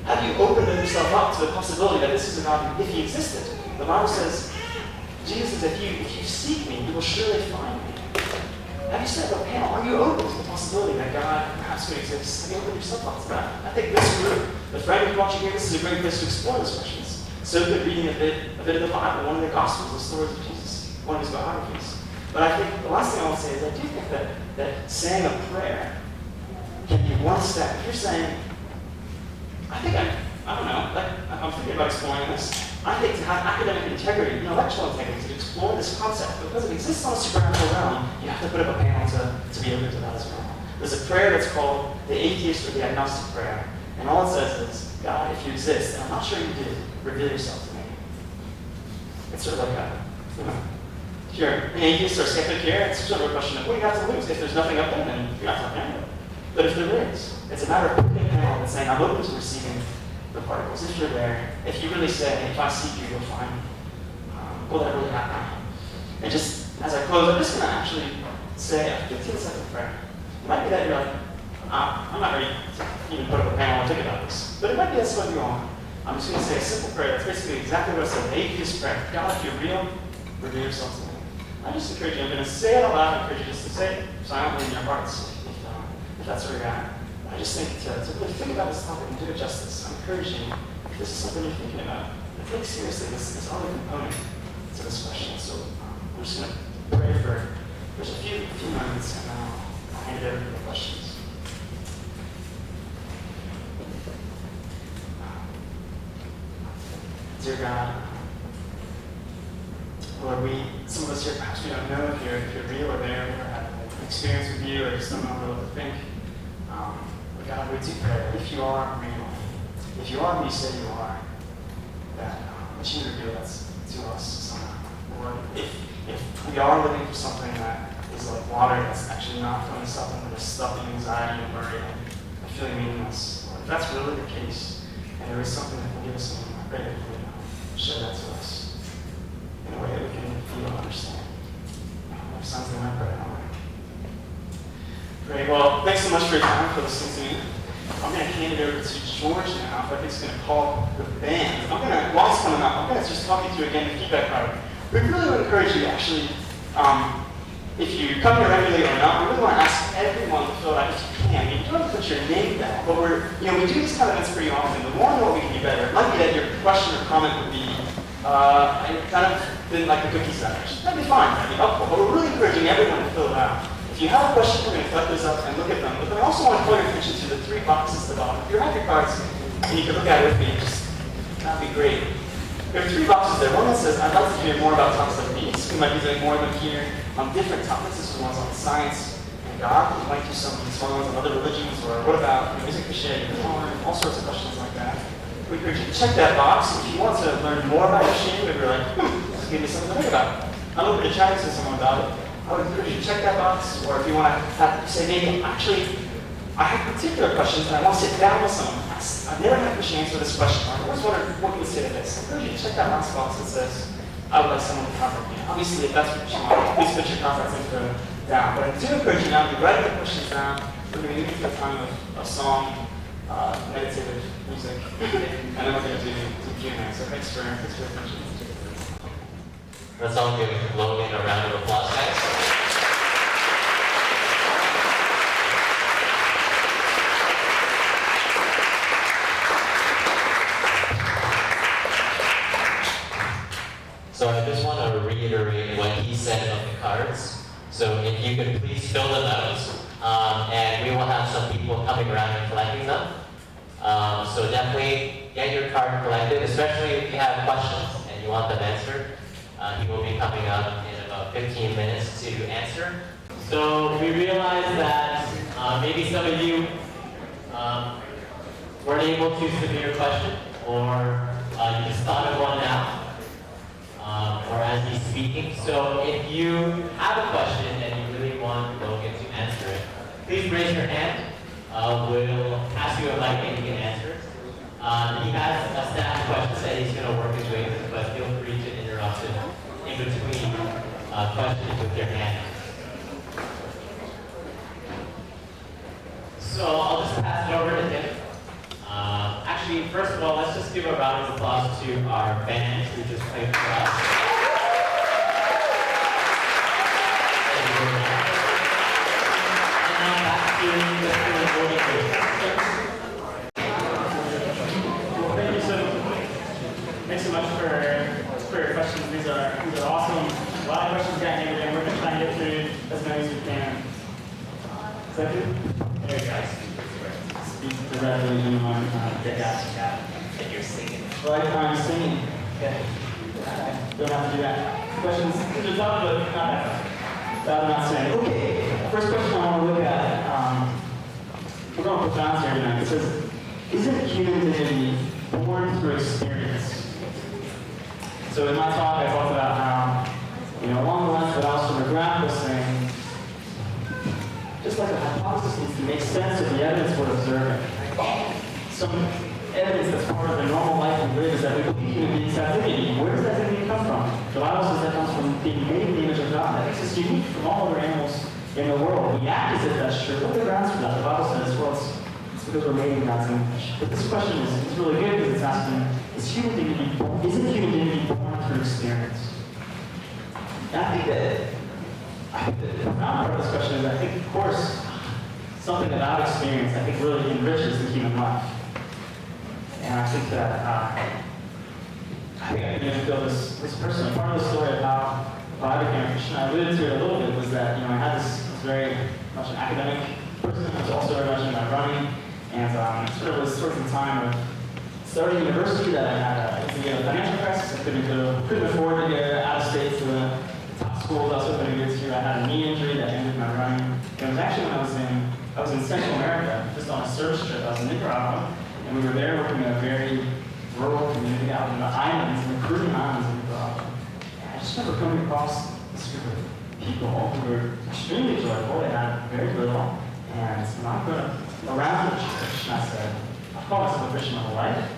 Speaker 2: Have you opened yourself up to the possibility that this is a God, if he existed? The Bible says, Jesus, if you seek me, you will surely find me. Have you set up a panel? Are you open to the possibility that God perhaps could exist? Have you opened yourself up to that? I think this group, the friend who brought you here, this is a great place to explore those questions. So good reading a bit of the Bible, one of the Gospels, the stories of Jesus, one of his biographies. But I think the last thing I want to say is I do think that saying a prayer can be one step. If you're saying, I don't know, like, I'm thinking about exploring this. I think to have academic integrity, intellectual integrity, to explore this concept, because it exists on a supernatural realm, you have to put up a panel to be open to that as well. There's a prayer that's called the atheist or the agnostic prayer. And all it says is, God, if you exist, and I'm not sure you did, reveal yourself to me. It's sort of like if you're an atheist or a skeptic here, it's sort of a question of, what do you have to lose? If there's nothing up there, then you're not talking about it. But if there is, it's a matter of putting a panel and saying, I'm open to receiving the particles. If you're there, if you really say, if I seek you, you'll find me. Will that really happen? And just as I close, I'm just going to actually say a 15-second prayer. It might be that you're like, I'm not ready to even put up a panel and think about this. But it might be that some of you are. I'm just going to say a simple prayer that's basically exactly what I said, an atheist prayer. God, if you're real, reveal yourself to me. I just encourage you, I'm going to say it out loud, I encourage you just to say it silently in your hearts, if that's where you're at. I just think to really think about this topic and do it justice. I encourage you, if this is something you're thinking about, to take seriously this other component to this question. So I'm just going to pray for just a few moments, and I'll hand it over to the questions. Dear God, Lord, some of us here, perhaps we don't know if you're real or there, or have an experience with you, or just don't know what to think. But God, we do pray that if you are real, if you are who you say you are, that you reveal that to us somehow. Lord, if we are looking for something that is like water that's actually not filling us up and we're just stuck in anxiety and worry and feeling meaningless, Lord, if that's really the case, and there is something that can give us something, I pray that you would show that to us in a way that we can feel and understand. sounds like my prayer. Great. Well, thanks so much for your time, for listening to me. I'm going to hand it over to George now. I think he's going to call the band. While he's coming up, I'm going to just talk you through again the feedback card. We really would encourage you, actually, if you come here regularly or not, we really want to ask everyone to fill it out if you can. You don't have to put your name down, but we do these kind of events pretty often. The more and more we can do better. It might be that your question or comment would be, I kind of didn't like the cookie sandwich. That'd be fine, that'd be helpful, but we're really encouraging everyone to fill it out. If you have a question, we're going to collect those up and look at them. But then I also want to call your attention to the 3 boxes at the bottom. If you have your cards and you can look at it with me, that'd be great. There are 3 boxes there. One that says, I'd like to hear more about topics like these. We might be doing more of them here on different topics. This is ones on science and God. We might do some of these ones on other religions, or what about music, Christianity, all sorts of questions like that. We encourage you to check that box. If you want to learn more about Christianity, maybe you're like, this gave me something to think about. I'm open to chatting to someone about it. I would encourage you to check that box, or if you want to say, maybe, actually, I have particular questions and I want to sit down with someone. I've never had a Christian answer this question. I always wondered, what can you say to this? I encourage you to check that last box that says, I would like someone to contact me. Obviously, if that's what you want, please put your contact info down. But I do encourage you now to write the questions down. We're going to move to a time of song, meditative music, and then we're going to do some Q&A. So thanks for your attention.
Speaker 1: Let's all give Logan a round of applause, guys. So I just want to reiterate what he said about the cards. So if you could please fill them out, and we will have some people coming around and collecting them. So definitely get your card collected, especially if you have questions and you want them answered. He will be coming up in about 15 minutes to answer. So we realized that maybe some of you weren't able to submit your question, or you just thought of one now. Or as he's speaking. So if you have a question and you really want Logan to answer it, please raise your hand. We'll pass you a mic and you can answer it. He has a stack of questions that he's going to work his way through, but feel free to interrupt him in between questions with your hand. So I'll just pass it over to him. Actually, first of all, let's just give a round of applause to our band who just played for us.
Speaker 2: Thanks so much for your questions. These are awesome. A lot of questions got handed in. We're going to try and get through as many as we can. Is that good? There you guys. Speak directly in on the gas cat.
Speaker 1: And you're singing.
Speaker 2: Right, I'm singing. Okay. Don't have to do that. Questions? There's a lot, but not that. I'm not saying. Okay. First question I want to look at. We're going to profound here tonight. It says, isn't human dignity born through experience? So in my talk, I talked about how, along the lines of what Alistair McGrath was saying, just like a hypothesis needs to make sense of the evidence we're observing. Some evidence that's part of the normal life we live is that we believe human beings have dignity. Where does that dignity come from? The Bible says that comes from being made in the image of God. That makes us unique from all other animals in the world. We act as if that's true. What are the grounds for that? The Bible says, well, it's because we're made in God's image. But this question is really good because it's asking, isn't human dignity born through experience? And I think the profound part of this question is, I think, of course, something about experience, I think, really enriches the human life. And I think that, I can feel this personally. Part of the story of how I became a Christian, I alluded to it a little bit, was that, I had this very much an academic person, I was also very much into my running, and it was sort of the time of starting university that I had a financial crisis. I couldn't afford to go out of state to the top schools I was hoping to go to. I had a knee injury that ended my running. And it was actually when I was in Central America, just on a service trip. I was in Nicaragua, and we were there working in a very rural community out in the islands, in the Caribbean islands of Nicaragua. And I just remember coming across this group of people who were extremely joyful. They had very little, and I'm going around the church, and I said, I call myself a Christian my whole life.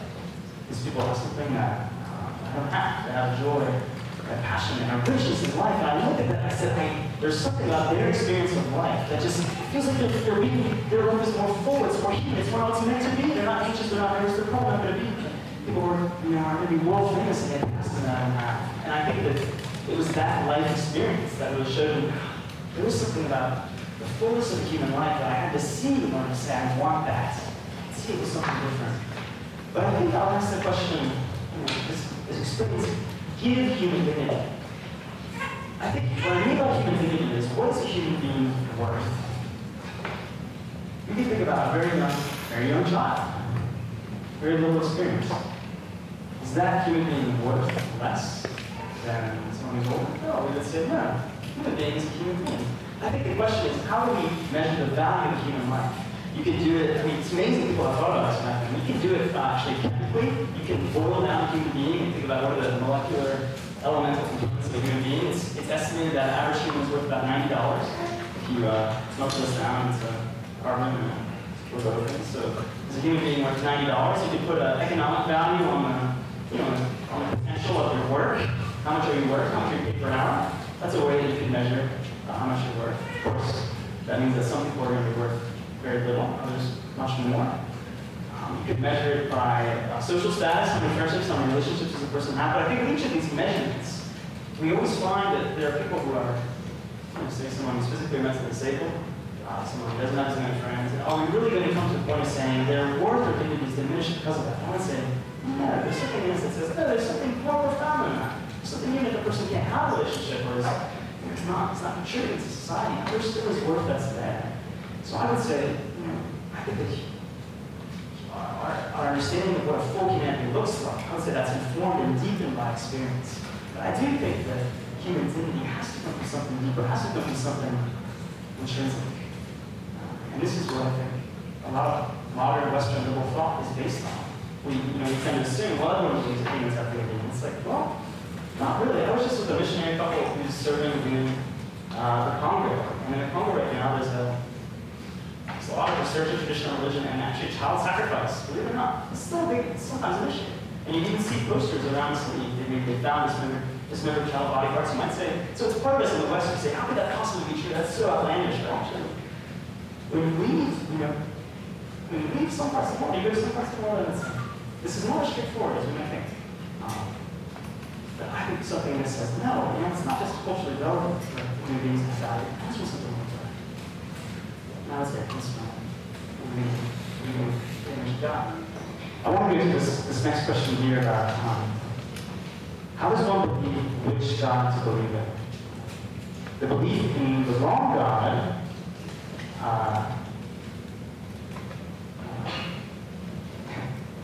Speaker 2: These people have something that I don't have. They have joy a passion and a richness in life. And I looked at that and I said, there's something about their experience of life that just feels like their life is more full, it's more human, it's more what it's meant to be. They're not anxious, they're not nervous, they're probably not going to be people who are going to be world famous and get past in that half. And I think that it was that life experience that really showed me there was something about the fullness of the human life that I had to see in order to say, I want that. See, it was something different. But I think I'll ask the question, this experience, give human dignity. I think what I mean by human dignity is, what is a human being worth? You can think about a very young child, very little experience. Is that human being worth less than someone who's older? No, we would say no. Human being is a human being. I think the question is, how do we measure the value of human life? You can do it, it's amazing people have thought about this method. You can do it actually chemically. You can boil down a human being and think about what are the molecular elemental components of a human being. It's estimated that average human is worth about $90. If you melt this down into carbon and chlorine. So as a human being worth $90, you could put an economic value on the potential of your work. How much are you worth? How much are you paid per hour? That's a way that you can measure how much you're worth. Of course, that means that some people are going to be worth very little, others much more. You could measure it by social status, how many friendships, how many relationships does a person have. But I think with each of these measurements, we always find that there are people who are, say someone who's physically or mentally disabled, someone who doesn't have as many friends, and are we really going to come to the point of saying their worth or dignity is diminished because of that? I would say, yeah, there's something in this that says, no, there's something more profound than that. There's something even if a person can't have a relationship, or it's not contributing to society. There's still is worth that's there. So I would say, I think that our understanding of what a full humanity looks like, I would say that's informed and deepened by experience. But I do think that human dignity has to come from something deeper, has to come from something intrinsic. And this is what I think a lot of modern Western liberal thought is based on. We tend to assume, well, everyone believes that humans have dignity. And it's like, well, not really. I was just with a missionary couple who's serving in the Congo. And in the Congo right now, there's a lot of research in traditional religion and actually child sacrifice. Believe it or not, it's still sometimes an issue. And you even see posters around the city. They found dismembered child body parts. You might say, so it's part of us in the West. You say, how could that possibly be true? That's so outlandish. But actually, when you leave some parts of the world, you go to some parts of the world, and this is not as straightforward as we might think. But I think something that says, no, it's not just culturally relevant for human beings to value. It comes from something more direct. Now let's get this one. I want to go to this next question here about how does one believe which God to believe in? The belief in the wrong God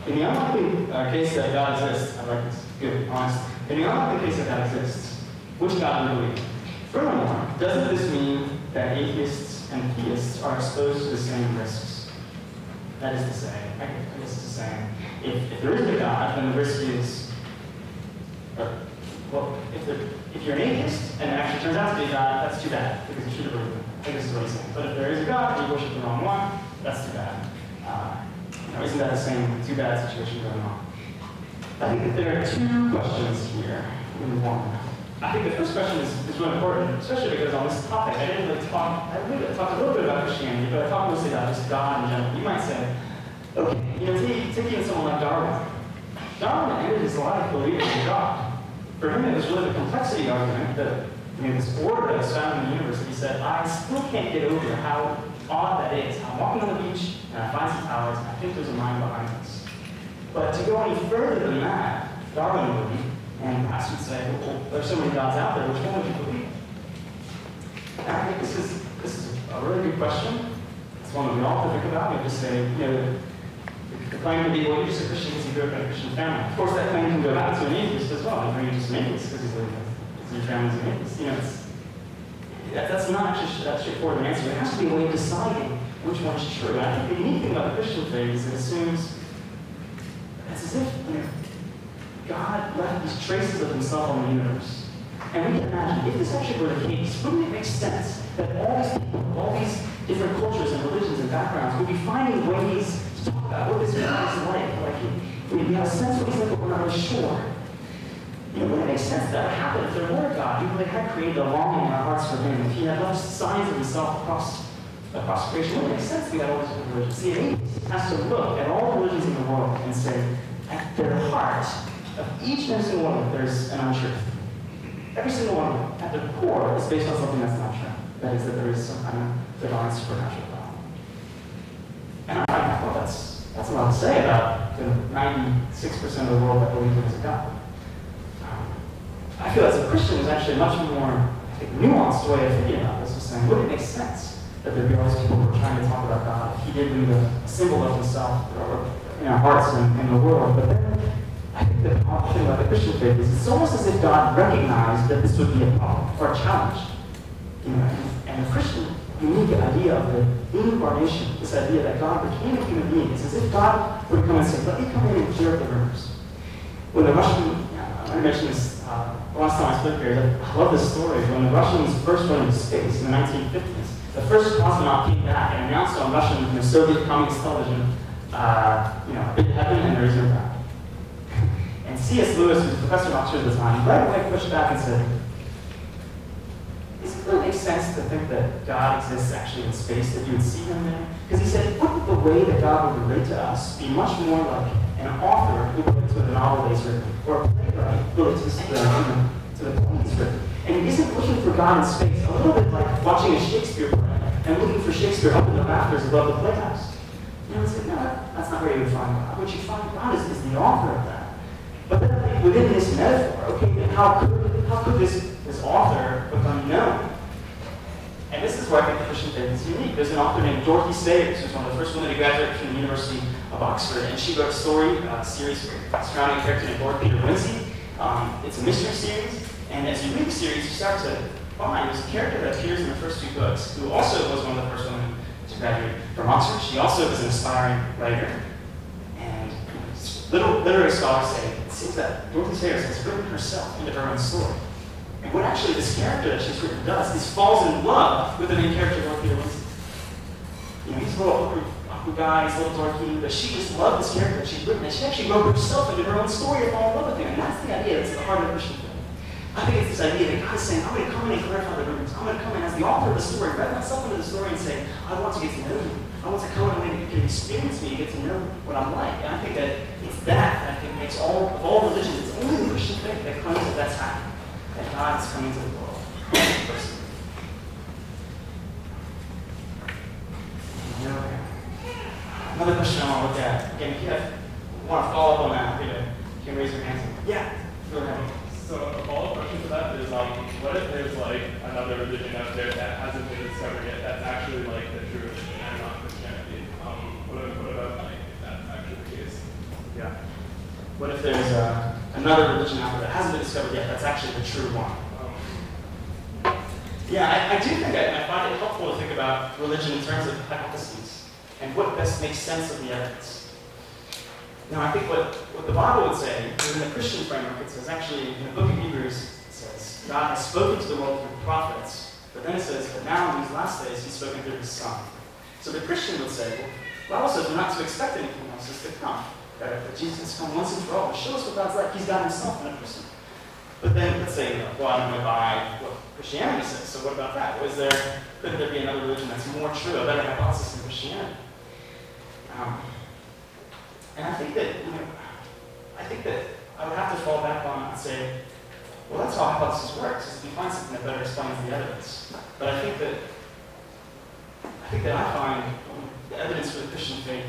Speaker 2: in the unlikely case that God exists, I like this, good, honest. In the unlikely case that God exists, which God do we believe? Furthermore, doesn't this mean that atheists and theists are exposed to the same risks? That is to say, I guess it's the same. If there is a God, then the risk is, well, if you're an atheist and it actually turns out to be a God, that's too bad, because you should have believed him. I think this is what he's saying. But if there is a God and you worship the wrong one, that's too bad. Isn't that the same too bad situation going on? I think that there are two questions here in one. I think the first question is really important, especially because on this topic, I really talk a little bit about Christianity, but I talk mostly about just God in general. You might say, okay, take even someone like Darwin. Darwin ended his life believing in God. For him, it was really the complexity argument that this order that was found in the universe. He said, I still can't get over how odd that is. I'm walking on the beach and I find some towers, and I think there's a mind behind this. But to go any further than that, Darwin would be, and perhaps would say, well, there's so many gods out there, which one would you believe? And I think this is a really good question. It's one that we all have to think about. We just say, the claim would be, well, you're just a Christian because you grew up in a Christian family. Of course, that claim can go back to an atheist as well. You're just an atheist because your family's an atheist. That's not actually that straightforward an answer. There has to be a way of deciding which one is true. And I think the unique thing about the Christian faith is it assumes it's as if God left these traces of himself on the universe. And we can imagine, if this actually were the case, wouldn't it make sense that all these people, all these different cultures and religions and backgrounds would be finding ways to talk about what this God is like? We have a sense of what he's like, but we're not really sure. Would it make sense that would happen if there were a God? He really had created a longing in our hearts for him. If he had left signs of himself across creation, would it make sense we had all these different religions? See, an atheist has to look at all the religions in the world and say, at their heart, of each and every single one of them, there's an untruth. Every single one of them, at their core, is based on something that's not true. That is, that there is some kind of divine supernatural God. And I find, well, that's a lot to say about the 96% of the world that believes there is a God. I feel as a Christian is actually a much more nuanced way of thinking about this. Is saying, would it make sense that there be all these people who are trying to talk about God if he did leave a symbol of himself in our hearts and in the world? But then I think the thing about the Christian faith is it's almost as if God recognized that this would be a problem or a challenge. And the Christian unique idea of the incarnation, this idea that God became a human being, it's as if God would come and say, let me come in and clear up the rumors. When the Russian, I mentioned this last time I spoke here, I love this story. When the Russians first went into space in the 1950s, the first cosmonaut came back and announced on Russian, Soviet communist television, I've been to heaven and there is no God. And C.S. Lewis, who was a professor of Oxford at the time, right away pushed back and said, does it really make sense to think that God exists actually in space, that you would see him there? Because he said, wouldn't the way that God would relate to us be much more like an author who relates with a novel that he's written, or a playwright who relates to the play he's written? And he isn't looking for God in space, a little bit like watching a Shakespeare play and looking for Shakespeare up in the rafters above the playhouse. I said, no, that's not where you would find God. What you find God is the author of that. But then I think within this metaphor, okay, then how could this author become known? And this is where I think the Christian faith is unique. There's an author named Dorothy Sayers, who's one of the first women to graduate from the University of Oxford, and she wrote a series surrounding a character named Lord Peter Wimsey. It's a mystery series, and as you read the series, you start to find there's a character that appears in the first two books, who also was one of the first women to graduate from Oxford. She also was an aspiring writer, and literary scholars say it seems that Dorothy Sayers has written herself into her own story. And what actually this character that she's written does is falls in love with the main character, Lord Peter Wimsey. He's a little awkward guy, he's a little dorky, but she just loved this character that she'd written, and she actually wrote herself into her own story and fall in love with him. And that's the idea that's at the heart of the Christian faith. I think it's this idea that God is saying, I'm going to come in and clarify the rumors. I'm going to come in as the author of the story, write myself into the story and say, I want to get to know you. I want to come in a way that you can experience me and get to know what I'm like. And I think that it's that I think makes all religions, it's only the Christian faith that claims that that's happening. That God is coming to the world. Another question I want to look at. Again, if you want to follow up on that, you can raise your hands. Yeah, go ahead.
Speaker 4: So a follow-up question to that is, what if there's another religion out there that hasn't been discovered yet that's actually the true religion and not Christianity? What about if that's actually the case?
Speaker 2: Yeah. What if there's another religion out there that hasn't been discovered yet that's actually the true one? Yeah, I do think I find it helpful to think about religion in terms of hypotheses and what best makes sense of the evidence. Now, I think what the Bible would say, within the Christian framework, it says actually in the book of Hebrews, it says God has spoken to the world through prophets, but then it says, but now in these last days, he's spoken through his Son. So the Christian would say, well, also, we're not to expect anything else is to come. That Jesus has come once and for all to show us what God's like. He's God himself in a person. But then let's say, well, I'm going to buy what Christianity says. So what about that? Could there be another religion that's more true, a better hypothesis than Christianity? And I think that I would have to fall back on and say, well, that's how hypothesis works, is if you find something that better explains the evidence. But I think that I find the evidence for the Christian faith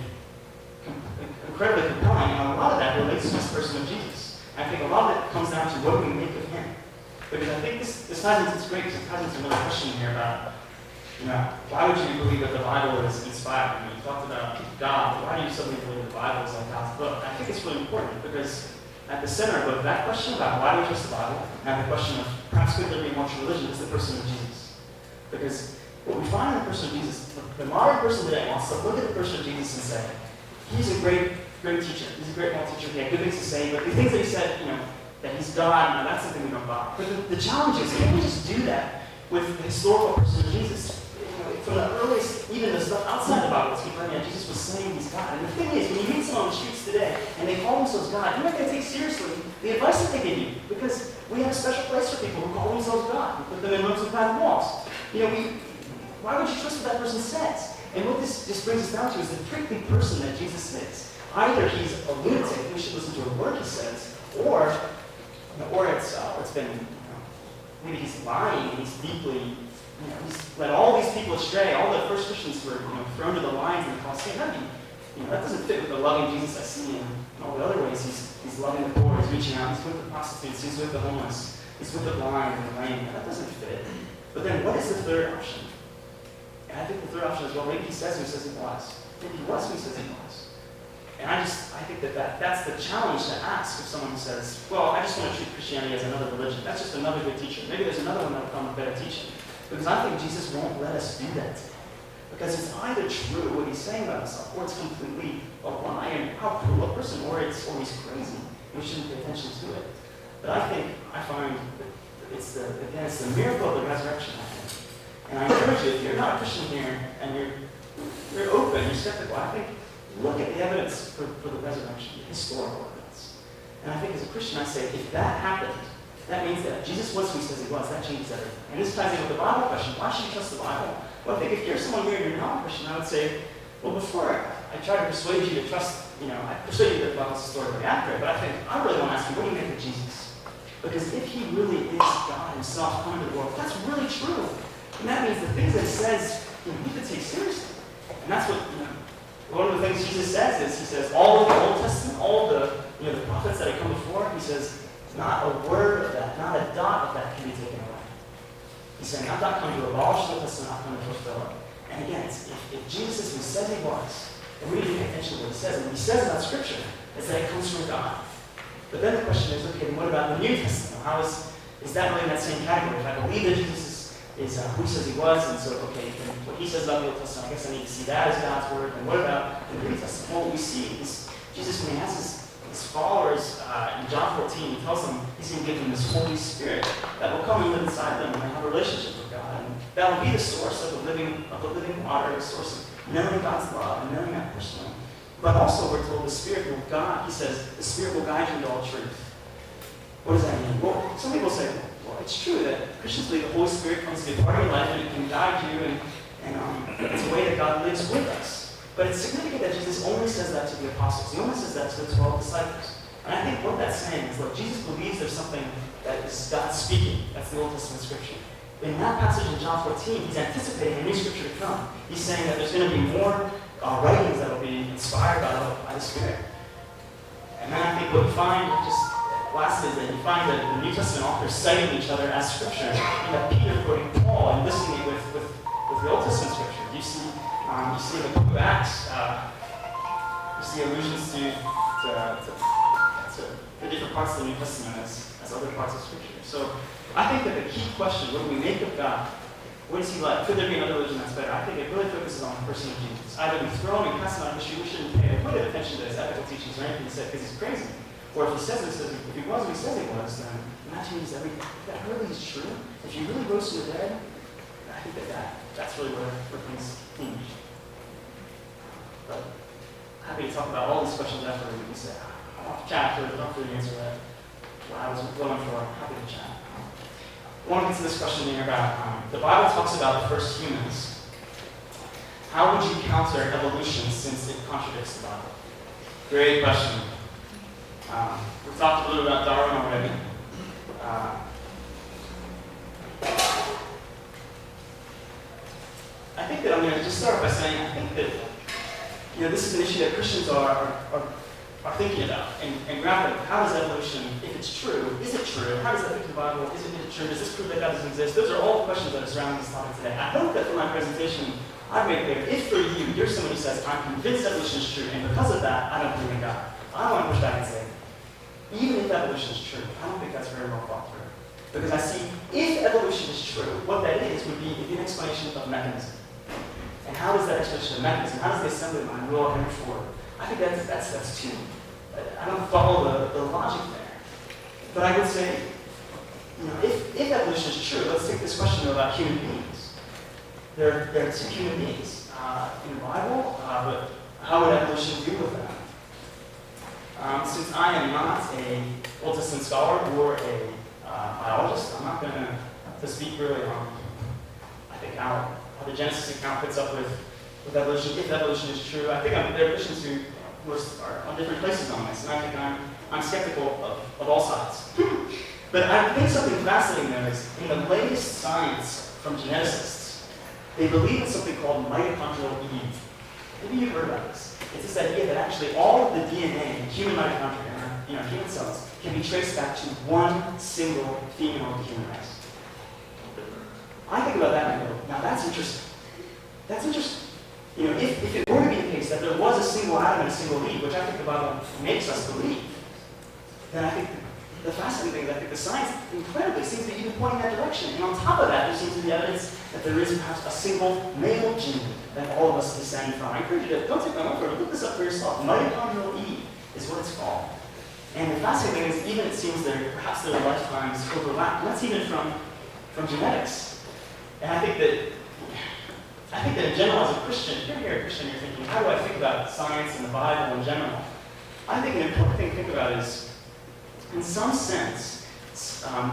Speaker 2: incredibly compelling, and a lot of that relates to this person of Jesus. And I think a lot of it comes down to what do we make of him. Because I think this ties into, it's great because it ties into another question here about, why would you believe that the Bible is inspired? I mean, you talked about God, why do you suddenly believe the Bible is like God's book? And I think it's really important because at the center of both that question about why do we trust the Bible and the question of perhaps could there be more true religion is the person of Jesus. Because what we find in the person of Jesus, the modern person today wants to look at the person of Jesus and say, he's a great teacher. He's a great moral teacher. He had good things to say, but the things that he said, that he's God, that's something we don't buy. But the challenge is, can we just do that with the historical person of Jesus? from the earliest, even the stuff outside the Bible, it's confirming that Jesus was saying he's God. And the thing is, when you meet someone on the streets today and they call themselves God, you're not going to take seriously the advice that they give you, because we have a special place for people who call themselves God. We put them in rooms with padded walls. Why would you trust what that person says? And what this just brings us down to is the prickly person that Jesus is. Either he's a lunatic, we should listen to a word he says, or it's been, maybe he's lying and he's deeply, he's led all these people astray. All the first Christians were, thrown to the lions in the Colosseum. That doesn't fit with the loving Jesus I see in all the other ways. He's loving the poor, he's reaching out, he's with the prostitutes, he's with the homeless, he's with the blind and the lame. That doesn't fit. But then what is the third option? And I think the third option is, well, maybe he says who he says he was. Maybe he was who he says he was. And I think that's the challenge to ask of someone who says, well, I just want to treat Christianity as another religion. That's just another good teacher. Maybe there's another one that will come with better teaching. Because I think Jesus won't let us do that today. Because it's either true what he's saying about himself, or it's completely a lie and how cruel a person, or he's crazy. We shouldn't pay attention to it. But I find that it's the miracle of the resurrection, I think. And I encourage you, if you're not a Christian here and you're open, you're skeptical, I think look at the evidence for the resurrection, the historical evidence. And I think as a Christian, I say, if that happened, that means that Jesus was who he says he was. That changes everything. And this ties in with the Bible question. Why should you trust the Bible? Well, I think if you're someone here and you're not a Christian, I would say, well, before I try to persuade you to trust, I persuade you that the Bible's historically accurate, but I really want to ask you, what do you make of Jesus? Because if he really is God himself coming to the world, that's really true. And that means the things that he says, you have to take seriously. And that's what, one of the things Jesus says is, he says, all of the Old Testament, all the prophets that have come before, he says, not a word of that, not a dot of that can be taken away. He's saying, I'm not coming to abolish the Old Testament, I'm coming to fulfill it. And again, if Jesus is who he says he was, then we need to pay attention to what he says. And what he says about Scripture is that it comes from God. But then the question is, okay, then what about the New Testament? How is that really in that same category? If I believe that Jesus is who he says he was, and so, okay, what he says about the Old Testament, I guess I need to see that as God's word. And what about the New Testament? Well, what we see is Jesus, when he has his followers in John 14, he tells them he's going to give them this Holy Spirit that will come and live inside them and they have a relationship with God. And that will be the source of the living water, the source of knowing God's love and knowing that personally. But also we're told the Spirit will guide, he says, the Spirit will guide you into all truth. What does that mean? Well, some people say, well, it's true that Christians believe the Holy Spirit comes to be a part of your life and it can guide you and it's a way that God lives with us. But it's significant that Jesus only says that to the apostles. He only says that to the 12 disciples. And I think what that's saying is, look, Jesus believes there's something that is God speaking. That's the Old Testament scripture. In that passage in John 14, he's anticipating a new scripture to come. He's saying that there's going to be more writings that will be inspired by the Spirit. And then I think what we find, lastly, is that you find that the New Testament authors citing each other as scripture. You have Peter quoting Paul and listening with the Old Testament scripture. You see in the book of Acts, you see allusions to the different parts of the New Testament as other parts of Scripture. So I think that the key question, what do we make of God? What is he like? Could there be another religion that's better? I think it really focuses on the person of Jesus. Either we throw him and cast him out of history, we shouldn't pay a bit of attention to his ethical teachings or anything he said because he's crazy. Or if he says it, if he was what he says he was, then that changes everything. If that really is true, if he really rose from the dead, I think that's really where things hinge. But happy to talk about all these questions after we can say, I want to chat after, don't really answer that. What I was going for, I'm happy to chat. I want to get to this question here about, the Bible talks about the first humans. How would you counter evolution since it contradicts the Bible? Great question. We've talked a little about Darwin already. I think that I'm going to just start by saying, I think that this is an issue that Christians are thinking about and grappling with. How does evolution, if it's true, is it true? How does that fit the Bible? Isn't it true? Does this prove that God doesn't exist? Those are all the questions that are surrounding this topic today. I hope that for my presentation, I've made clear, if for you're someone who says, I'm convinced evolution is true, and because of that, I don't believe in God. I want to push back and say, even if evolution is true, I don't think that's very well thought through. Because I see, if evolution is true, what that is would be an explanation of mechanism. And how does that explanation of mechanism, how does the assembly line roll up and forward? I think that's too. I don't follow the logic there. But I would say, if evolution is true, let's take this question about human beings. they're two human beings in the Bible, but how would evolution deal with that? Since I am not a Old Testament scholar or a biologist, I'm not going to speak really on, I think, how the Genesis account fits up with evolution, if evolution is true. I think there are Christians who are on different places on this, and I think I'm skeptical of all sides. But I think something fascinating there is, in the latest science from geneticists, they believe in something called mitochondrial Eve. Maybe you've heard about this. It's this idea that actually all of the DNA in human mitochondria, in our human cells, can be traced back to one single female of the human race. I think about that and I go, now that's interesting. That's interesting. If it were to be the case that there was a single Adam and a single Eve, which I think the Bible makes us believe, then I think the fascinating thing is I think the science incredibly seems to be even pointing that direction. And on top of that, there seems to be evidence that there is perhaps a single male gene that all of us descend from. I encourage you to, don't take my word for it, look this up for yourself. Mitochondrial Eve is what it's called. And the fascinating thing is even it seems that perhaps their lifetimes overlap. And that's even from genetics. And I think that in general, as a Christian, if you're a Christian, you're thinking, how do I think about science and the Bible in general? I think an important thing to think about is, in some sense,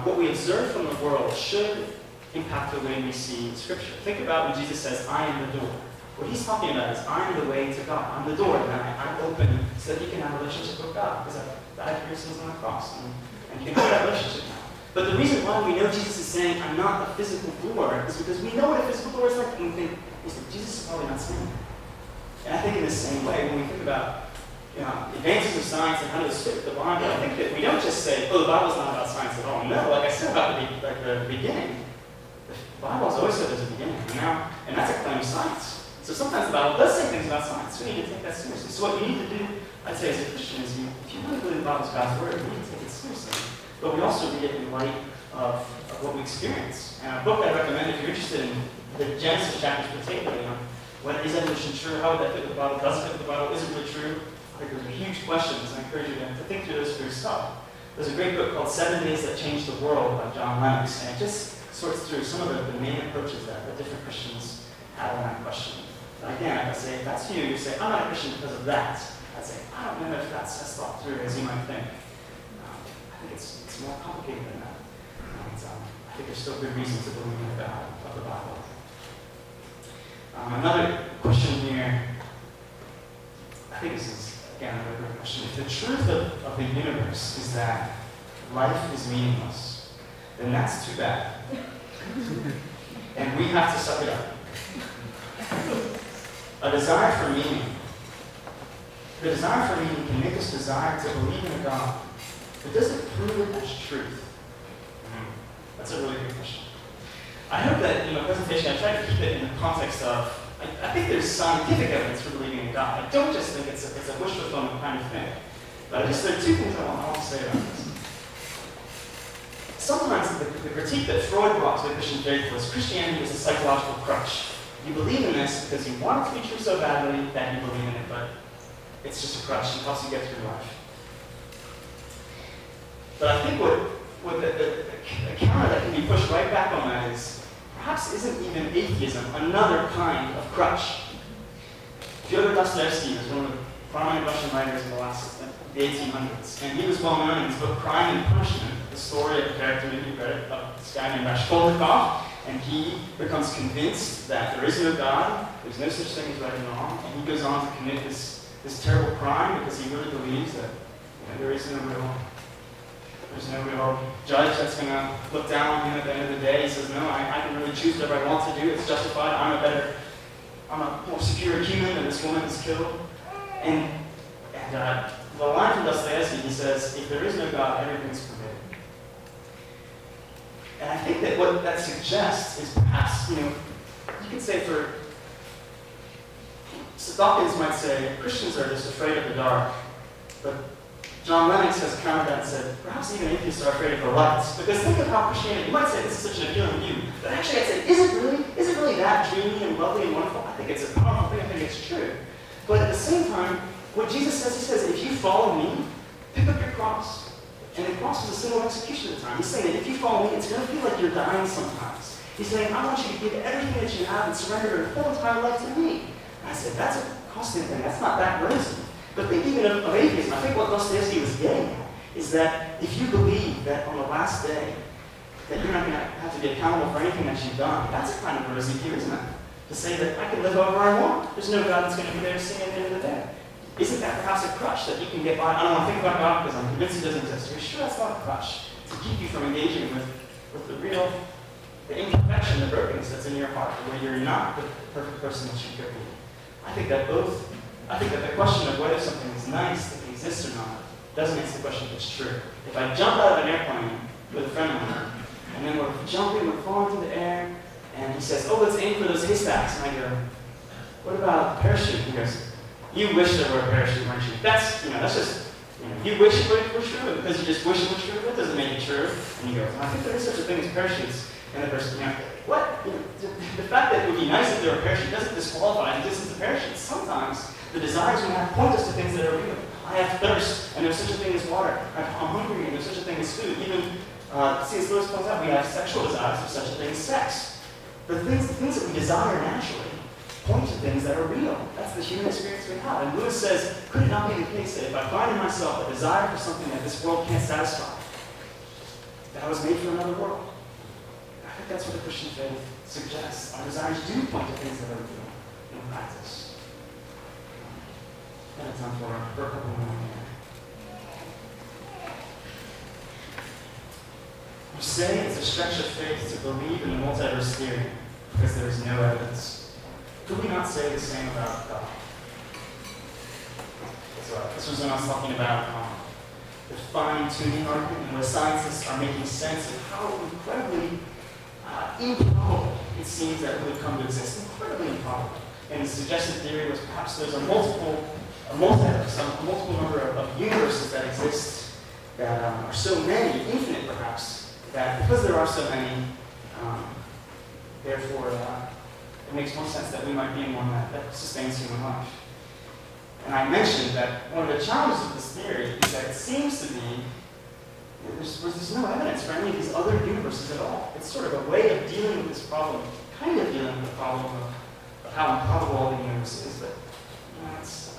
Speaker 2: what we observe from the world should impact the way we see Scripture. Think about when Jesus says, I am the door. What he's talking about is, I am the way to God. I'm the door, and I'm open so that you can have a relationship with God, because I've died for your sins on the cross, and you can have that relationship now. But the reason why we know Jesus is saying, I'm not a physical door, is because we know what a physical door is like, and we think, Jesus is probably not saying that. And I think in the same way, when we think about advances of science and how to fit the Bible, I think that we don't just say, oh, the Bible's not about science at all. No, like I said about the beginning, the Bible has always said there's a beginning, and that's a claim of science. So sometimes the Bible does say things about science. We need to take that seriously. So what you need to do, I'd say as a Christian, is if you really believe the Bible's God's Word, we need to take it seriously. But we also read it in light of what we experience. And a book I recommend if you're interested in the Genesis chapters particularly, whether is evolution true, how would that fit with the Bible, does it fit with the Bible, is it really true? I think those are huge questions, and I encourage you to think through those for yourself. There's a great book called 7 Days That Changed the World by John Lennox, and it just sorts through some of the main approaches that different Christians have on that question. But again, I say, if that's you, you say, I'm not a Christian because of that. I'd say, I don't know if that's as thought through as you might think. I think it's more complicated than that. I think there's still good reason to believe in the God of the Bible. Another question here, I think this is, again, a very good question. If the truth of the universe is that life is meaningless, then that's too bad. And we have to suck it up. A desire for meaning. The desire for meaning can make us desire to believe in a God, but does it prove it as truth? That's a really good question. I hope that in my presentation I tried to keep it in the context of, I think there's scientific evidence for believing in God. I don't just think it's a wish fulfillment kind of thing. But there are two things I want to say about this. Sometimes the critique that Freud brought to the Christian faith was Christianity was a psychological crutch. You believe in this because you want it to be true so badly that you believe in it, but it's just a crutch. It helps you get through life. But I think what the counter that can be pushed right back on that is, perhaps isn't even atheism another kind of crutch? Fyodor Dostoevsky was one of the prominent Russian writers in the 1800s, and he was well known in his book Crime and Punishment, the story of a character, maybe you've read it, of this guy named Raskolnikov, and he becomes convinced that there is no God, there's no such thing as right and wrong, and he goes on to commit this terrible crime because he really believes that there is no real judge that's going to look down on him at the end of the day. He says, no, I can really choose whatever I want to do. It's justified. I'm a more superior human than this woman is killed. And the line from Dostoevsky, he says, if there is no God, everything's permitted. And I think that what that suggests is perhaps, you could say Dawkins might say, Christians are just afraid of the dark. But John Lennox has countered that and said, perhaps even atheists are afraid of the light. Because think of how Christianity, you might say this is such an appealing view, but actually I'd say, is it really that dreamy and lovely and wonderful? I think it's a powerful thing, I think it's true. But at the same time, what Jesus says, he says, if you follow me, pick up your cross. And the cross was a symbol of execution at the time. He's saying that if you follow me, it's going to feel like you're dying sometimes. He's saying, I want you to give everything that you have and surrender your whole entire life to me. And I said, that's a costly thing. That's not that rosy. But think even of atheism. I think what Dostoevsky was getting at is that if you believe that on the last day that you're not going to have to be accountable for anything that you've done, that's a kind of rosy view, isn't it? To say that I can live however I want. There's no God that's going to be there to see me at the end of the day. Isn't that perhaps a crutch that you can get by? I don't want to think about God because I'm convinced He doesn't exist. Are you sure that's not a crutch to keep you from engaging with the real, the imperfection, the brokenness that's in your heart, where you're not the perfect person that you could be? I think that the question of whether something is nice, if it exists or not, doesn't answer the question if it's true. If I jump out of an airplane with a friend of mine, and then we're jumping, we're falling through the air, and he says, oh, let's aim for those haystacks. And I go, what about a parachute? He goes, you wish there were a parachute, weren't you? That's just, you wish it were true, because you just wish it were true, that doesn't make it true. And he goes, I think there is such a thing as parachutes. And the person, what? The fact that it would be nice if there were a parachute doesn't disqualify the existence of parachutes. Sometimes the desires we have point us to things that are real. I have thirst, and there's such a thing as water. I'm hungry, and there's such a thing as food. Even C.S. Lewis points out we have sexual desires, there's such a thing as sex. The things that we desire naturally point to things that are real. That's the human experience we have. And Lewis says, could it not be the case that if I find in myself a desire for something that this world can't satisfy, that I was made for another world? I think that's what the Christian faith suggests. Our desires do point to things that are real in practice. I have time for a couple more here. You say it's a stretch of faith to believe in the multiverse theory because there is no evidence. Could we not say the same about God? This was when I was talking about the fine-tuning argument, and where scientists are making sense of how incredibly improbable it seems that it would come to exist. Incredibly improbable. And the suggested theory was perhaps there's a multiple number of universes that exist that are so many, infinite perhaps, that because there are so many, therefore it makes more sense that we might be in one that sustains human life. And I mentioned that one of the challenges of this theory is that it seems to be there's no evidence for any of these other universes at all. It's sort of a way of dealing with this problem, kind of dealing with the problem of how improbable all the universe is, but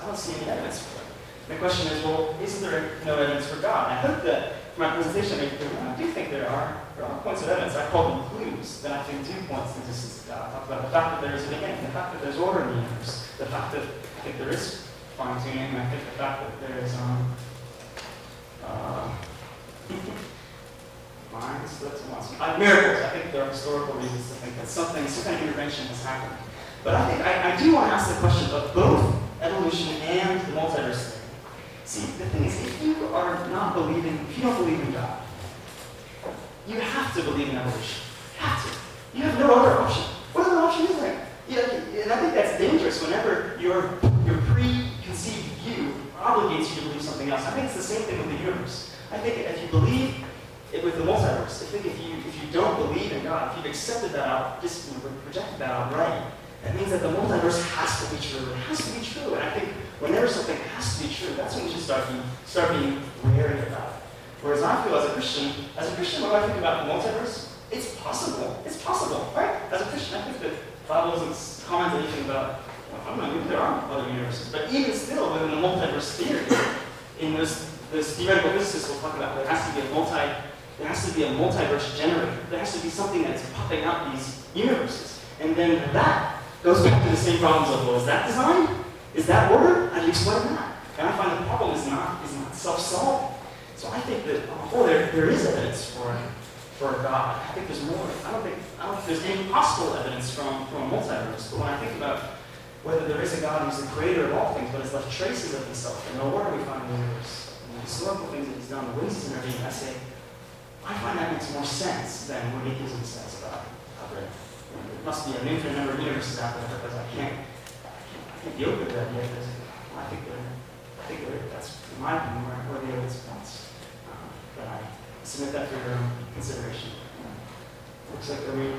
Speaker 2: I don't see any evidence for it. The question is, well, isn't there no evidence for God? And I hope that for my presentation I do think there are points of evidence. I call them clues that I think do point to the existence of God. I talk about the fact that there is a beginning, the fact that there's order in the universe, the fact that I think there is fine-tuning, and I think the fact that there is miracles. I think there are historical reasons to think that some kind of intervention has happened. But I do want to ask the question of both evolution and the multiverse theory. See, the thing is, if you don't believe in God, you have to believe in evolution. You have to. You have no other option. What other option is there? And I think that's dangerous whenever your preconceived view obligates you to believe something else. I think it's the same thing with the universe. I think if you believe it with the multiverse, I think if you don't believe in God, if you've accepted that out, just rejected that outright, that means that the multiverse has to be true. It has to be true. And I think whenever something has to be true, that's when we should start being wary about it. Whereas I feel as a Christian, when I think about the multiverse, it's possible. It's possible, right? As a Christian, I think that the Bible doesn't comment anything about, I don't know, there are other universes. But even still, within the multiverse theory, in those theoretical physicists will talk about there has to be a multiverse generator. There has to be something that's popping out these universes. And then that goes back to the same problems of, well, is that design? Is that order? How do you explain that? And I find the problem is not self-solving. So I think that, there is evidence for God. I think there's more. I don't think there's any possible evidence from a multiverse. But when I think about whether there is a God who's the creator of all things, but has left traces of himself in the order we find in the universe, and the historical things that he's done, the ways he's intervened, I find that makes more sense than what atheism says about there must be an infinite number of universes out there because I can't deal with that yet. I think that's, in my opinion, where the evidence points. But I submit that for your own consideration. Looks like we're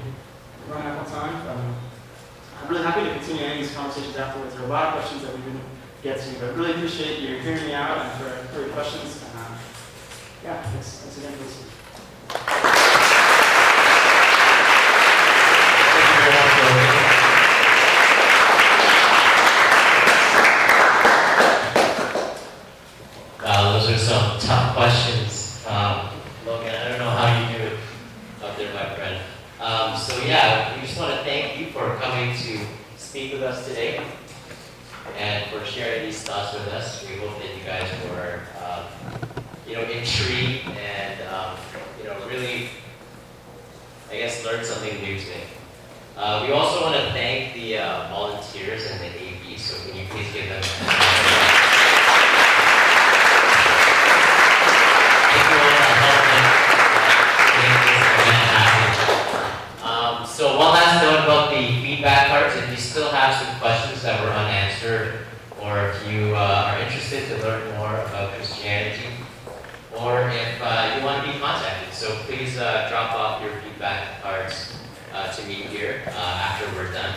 Speaker 2: running out of time. I'm really happy to continue any of these conversations afterwards. There are a lot of questions that we didn't get to, but I really appreciate you hearing me out and for your questions. Thanks again for listening.
Speaker 1: intrigued and really, I guess, learned something new today. We also want to thank the volunteers and the AV, so can you please give them a hand? If you want to help them make this event happen. So one last note about the feedback cards. If you still have some questions that were unanswered, or if you are interested to learn more about Christianity, or if you want to be contacted, so please drop off your feedback cards to me here after we're done.